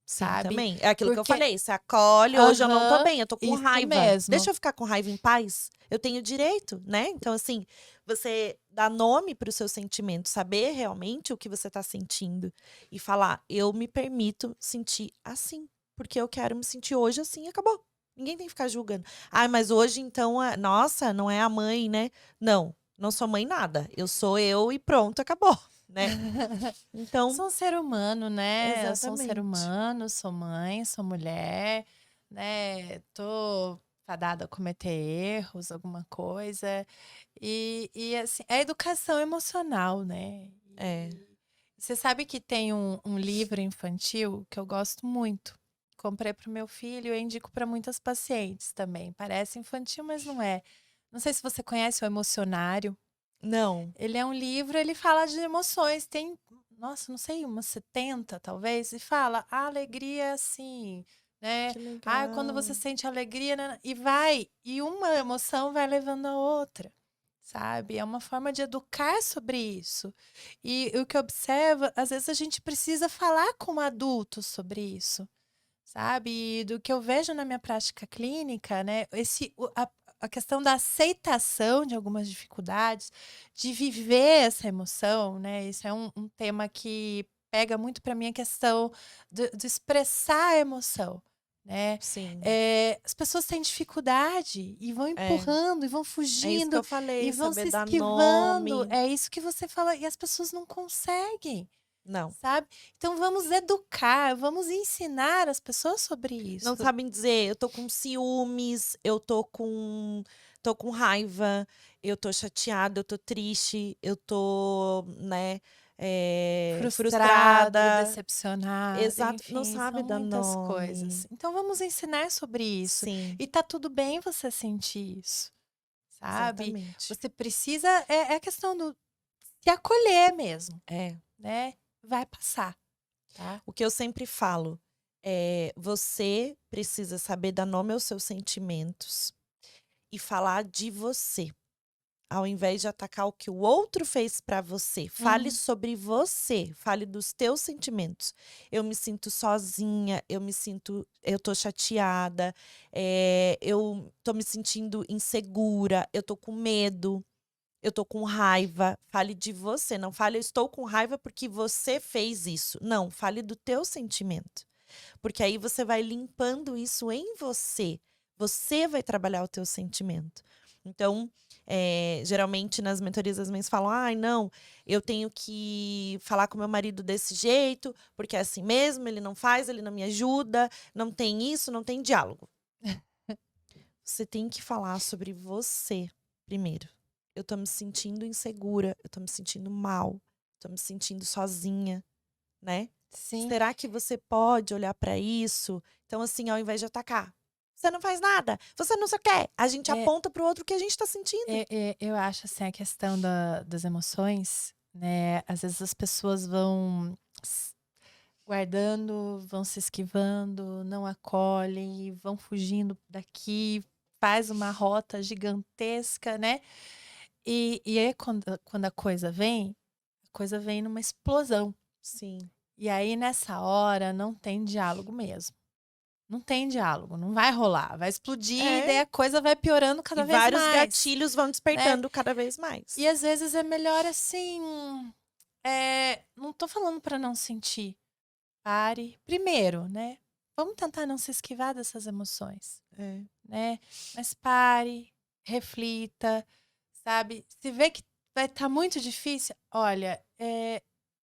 sim,
sabe?
também. É aquilo que eu
Porque,
falei. Você acolhe, hoje eu não tô
aham,
bem, eu tô com
isso
raiva.
mesmo.
Deixa eu ficar com raiva em paz. Eu tenho direito, né? Então, assim, você dá nome para o seu sentimento, saber realmente o que você tá sentindo e falar, eu me permito sentir assim, porque eu quero me sentir hoje assim e acabou. Ninguém tem que ficar julgando. Ai, mas hoje então, nossa, não é a mãe, né? Não, não sou mãe nada. Eu sou eu e pronto, acabou, né? Então,
Sou um ser humano, né? Eu sou um ser
exatamente.
humano, sou mãe, sou mulher, né? Tô fadada a cometer erros, alguma coisa. E assim, é educação emocional, né?
É.
E você sabe que tem um livro infantil que eu gosto muito. Comprei para o meu filho e indico para muitas pacientes também. Parece infantil, mas não é. Não sei se você conhece o Emocionário.
Não.
Ele é um livro, ele fala de emoções. Tem, nossa, não sei, umas 70 talvez, e fala a alegria é assim, né?
Que
Ah, quando você
legal.
sente alegria, né? E vai, e uma emoção vai levando a outra, sabe? É uma forma de educar sobre isso. E o que eu observo, às vezes a gente precisa falar com adultos sobre isso. Sabe? E do que eu vejo na minha prática clínica, né? A questão da aceitação de algumas dificuldades, de viver essa emoção, né? Isso é um tema que pega muito para mim a questão de expressar a emoção, né?
Sim.
As pessoas têm dificuldade e vão
É.
empurrando, e vão
É isso que
fugindo,
eu
e
falei,
vão
saber
se
dar
esquivando.
nome.
É isso que você fala, e as pessoas não conseguem.
Não.
Sabe? Então vamos educar, vamos ensinar as pessoas sobre
Não
isso.
sabem dizer, eu tô com ciúmes, eu tô com raiva, eu tô chateada, eu tô triste, eu tô, né,
Frustrado,
frustrada.
decepcionado,
Exato, não
enfim,
sabe
são
dar
muitas coisas.
nome.
Então vamos ensinar sobre isso.
Sim,
E tá tudo bem você sentir isso, sabe?
exatamente.
Você precisa, é a questão do se acolher mesmo,
É.
né? Vai passar, tá?
O que eu sempre falo é, você precisa saber dar nome aos seus sentimentos e falar de você. ao invés de atacar o que o outro fez pra você, fale
Uhum.
sobre você, fale dos teus sentimentos. Eu me sinto sozinha, eu tô chateada, eu tô me sentindo insegura, eu tô com medo, eu tô com raiva. Fale de você, não fale eu estou com raiva porque você fez isso. Não, fale do teu sentimento. Porque aí você vai limpando isso em você. Você vai trabalhar o teu sentimento. Então, geralmente nas mentorias as mães falam: ai, não, eu tenho que falar com meu marido desse jeito, porque é assim mesmo, ele não faz, ele não me ajuda, não tem isso, não tem diálogo. Você tem que falar sobre você primeiro. Eu tô me sentindo insegura, eu tô me sentindo mal, tô me sentindo sozinha, né?
Sim.
Será que você pode olhar pra isso? Então, assim, ao invés de atacar, você não faz nada, você não sei o quê, a gente
É,
aponta pro outro o que a gente tá sentindo.
eu acho assim, a questão das emoções, né? Às vezes as pessoas vão guardando, vão se esquivando, não acolhem, vão fugindo daqui, faz uma rota gigantesca, né? E aí quando a coisa vem numa explosão.
Sim.
E aí nessa hora não tem diálogo mesmo. Não tem diálogo, não vai rolar, vai explodir e daí
É,
a coisa vai piorando
e
cada vez
vários
mais,
gatilhos vão
né?
despertando cada vez mais.
E às vezes é melhor assim, não tô falando para não sentir. Pare primeiro, né, vamos tentar não se esquivar dessas emoções,
É.
né, mas pare, reflita, sabe. Se vê que vai estar muito difícil, olha,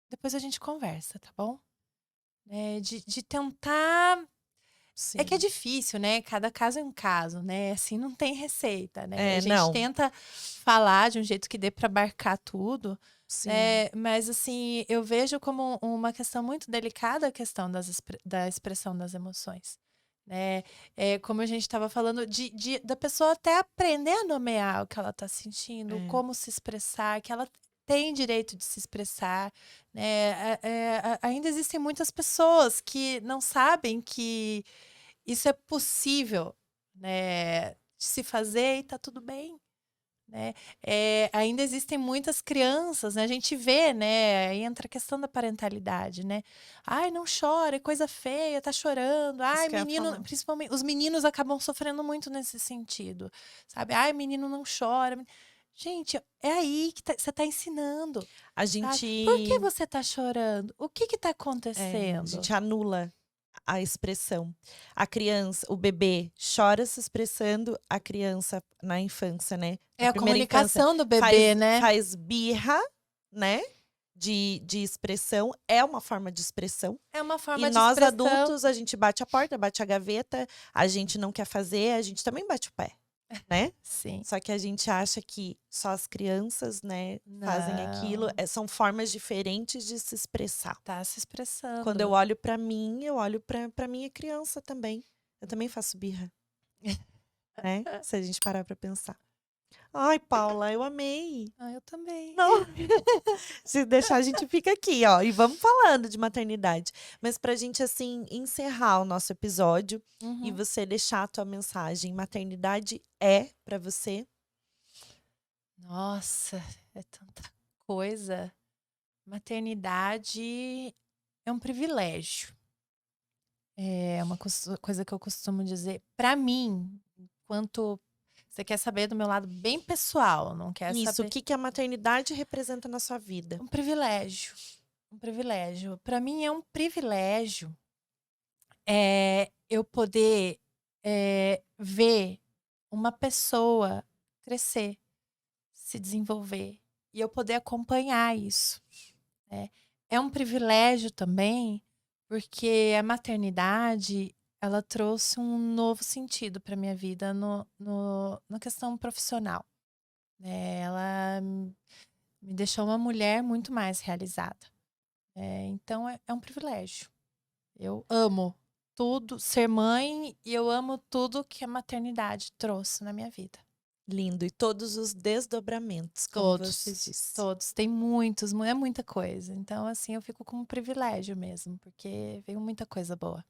depois a gente conversa, tá bom? De tentar. É que é
Sim.
difícil, né, cada caso é um caso, né, assim, não tem receita, né. A
É,
gente
não.
tenta falar de um jeito que dê para abarcar tudo,
Sim.
né, mas assim, eu vejo como uma questão muito delicada a questão da expressão das emoções, né. Como a gente estava falando da pessoa até aprender a nomear o que ela está sentindo,
É.
como se expressar, que ela tem direito de se expressar, né. Ainda existem muitas pessoas que não sabem que isso é possível, né, de se fazer e tá tudo bem, né. Ainda existem muitas crianças, né, a gente vê, né, aí entra a questão da parentalidade, né. "Ai, não chora, é coisa feia, tá chorando.
Isso
Ai,
que eu ia
menino",
falar.
principalmente os meninos acabam sofrendo muito nesse sentido, sabe. "Ai, menino não chora". Gente, é aí que você tá ensinando,
A
sabe. "Por que
gente
você tá chorando? O que que tá
a
acontecendo?".
gente anula a expressão. A criança, o bebê chora se expressando, a criança na infância, né,
É
na
a
primeira infância,
comunicação do bebê, né.
faz birra, né, de expressão, é uma forma de expressão.
É uma
E
forma de
nós
expressão.
adultos, a gente bate a porta, bate a gaveta, a gente não quer fazer, a gente também bate o pé, né.
Sim.
Só que a gente acha que só as crianças, né, fazem aquilo,
Não,
são formas diferentes de se expressar.
tá se
Quando eu
expressando.
olho pra mim, eu olho pra minha criança também. Eu também faço birra, né, se a gente parar pra pensar. Ai, Paula, eu amei.
Ah, eu também.
Não, se deixar a gente fica aqui, ó, e vamos falando de maternidade. Mas pra gente, assim, encerrar o nosso episódio e
Uhum.
você deixar a tua mensagem, maternidade é pra você?
Nossa, é tanta coisa. Maternidade é um privilégio. É uma coisa que eu costumo dizer pra mim, enquanto você quer saber do meu lado bem pessoal, não quer
Isso, o
saber.
que que a maternidade representa na sua vida?
Um privilégio, um privilégio. Pra mim é um privilégio, eu poder, ver uma pessoa crescer, se desenvolver, e eu poder acompanhar isso, né. É um privilégio também, porque a maternidade, ela trouxe um novo sentido para minha vida na questão profissional, né. Ela me deixou uma mulher muito mais realizada, então é um privilégio. Eu amo tudo ser mãe e eu amo tudo que a maternidade trouxe na minha vida.
Lindo, e todos os desdobramentos, como você
Todos,
disse.
todos. Tem muitos, é muita coisa. Então, assim, eu fico com um privilégio mesmo, porque veio muita coisa boa.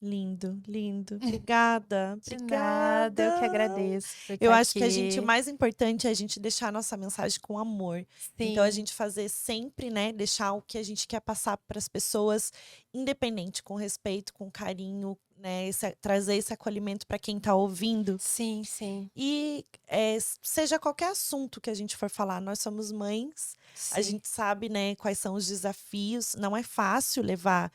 Lindo, lindo. Obrigada,
De nada, eu que
obrigada.
agradeço por
Eu
estar
acho que o
aqui.
mais importante é a gente deixar a nossa mensagem com amor. Então, a
Sim,
gente fazer sempre, né, deixar o que a gente quer passar para as pessoas, independente, com respeito, com carinho, né, trazer esse acolhimento para quem está ouvindo.
sim, sim,
E seja qualquer assunto que a gente for falar, nós somos mães, a
sim.
gente sabe, né, quais são os desafios. Não é fácil levar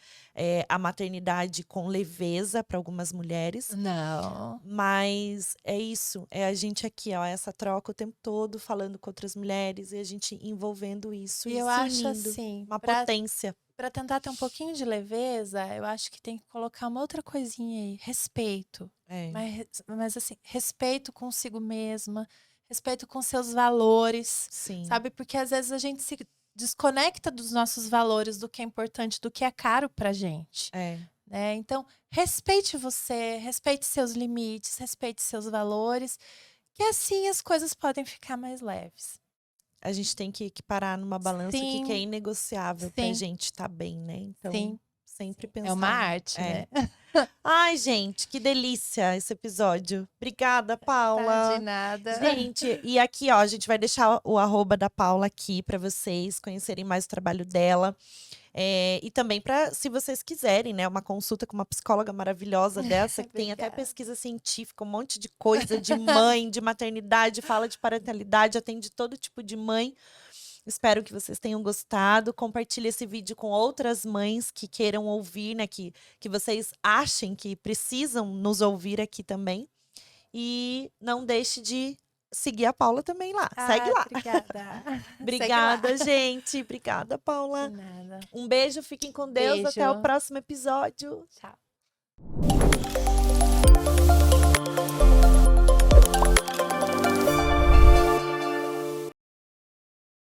a maternidade com leveza para algumas mulheres,
Não.
mas é isso, é a gente aqui, ó, essa troca o tempo todo, falando com outras mulheres e a gente envolvendo isso
E
e
eu
se
acho
unindo.
assim,
Uma
para
potência.
para tentar ter um pouquinho de leveza, eu acho que tem que colocar uma outra coisinha aí, respeito.
É,
Mas assim, respeito consigo mesma, respeito com seus valores,
sim,
sabe? Porque às vezes a gente se desconecta dos nossos valores, do que é importante, do que é caro pra gente,
é.
né? Então, respeite você, respeite seus limites, respeite seus valores, que assim as coisas podem ficar mais leves.
A gente tem que parar numa balança o que que é
Sim,
inegociável pra
sim,
gente estar bem, né? Então,
sim,
sempre
sim. É uma
pensar.
arte,
É.
né?
Ai, gente, que delícia esse episódio. Obrigada,
Tá de
Paula.
nada.
Gente, e aqui, ó, a gente vai deixar o arroba da Paula aqui para vocês conhecerem mais o trabalho dela. E também para, se vocês quiserem, né, uma consulta com uma psicóloga maravilhosa dessa, que tem até
Obrigada.
pesquisa científica, um monte de coisa de mãe, de maternidade, fala de parentalidade, atende todo tipo de mãe. Espero que vocês tenham gostado. Compartilhe esse vídeo com outras mães que queiram ouvir, né? Que vocês achem que precisam nos ouvir aqui também. E não deixe de seguir a Paula também lá. Segue
Ah,
lá.
obrigada. Segue lá.
Obrigada, gente. Obrigada,
De
Paula.
nada.
Um beijo, fiquem com Deus. Até o
Beijo.
próximo episódio.
Tchau.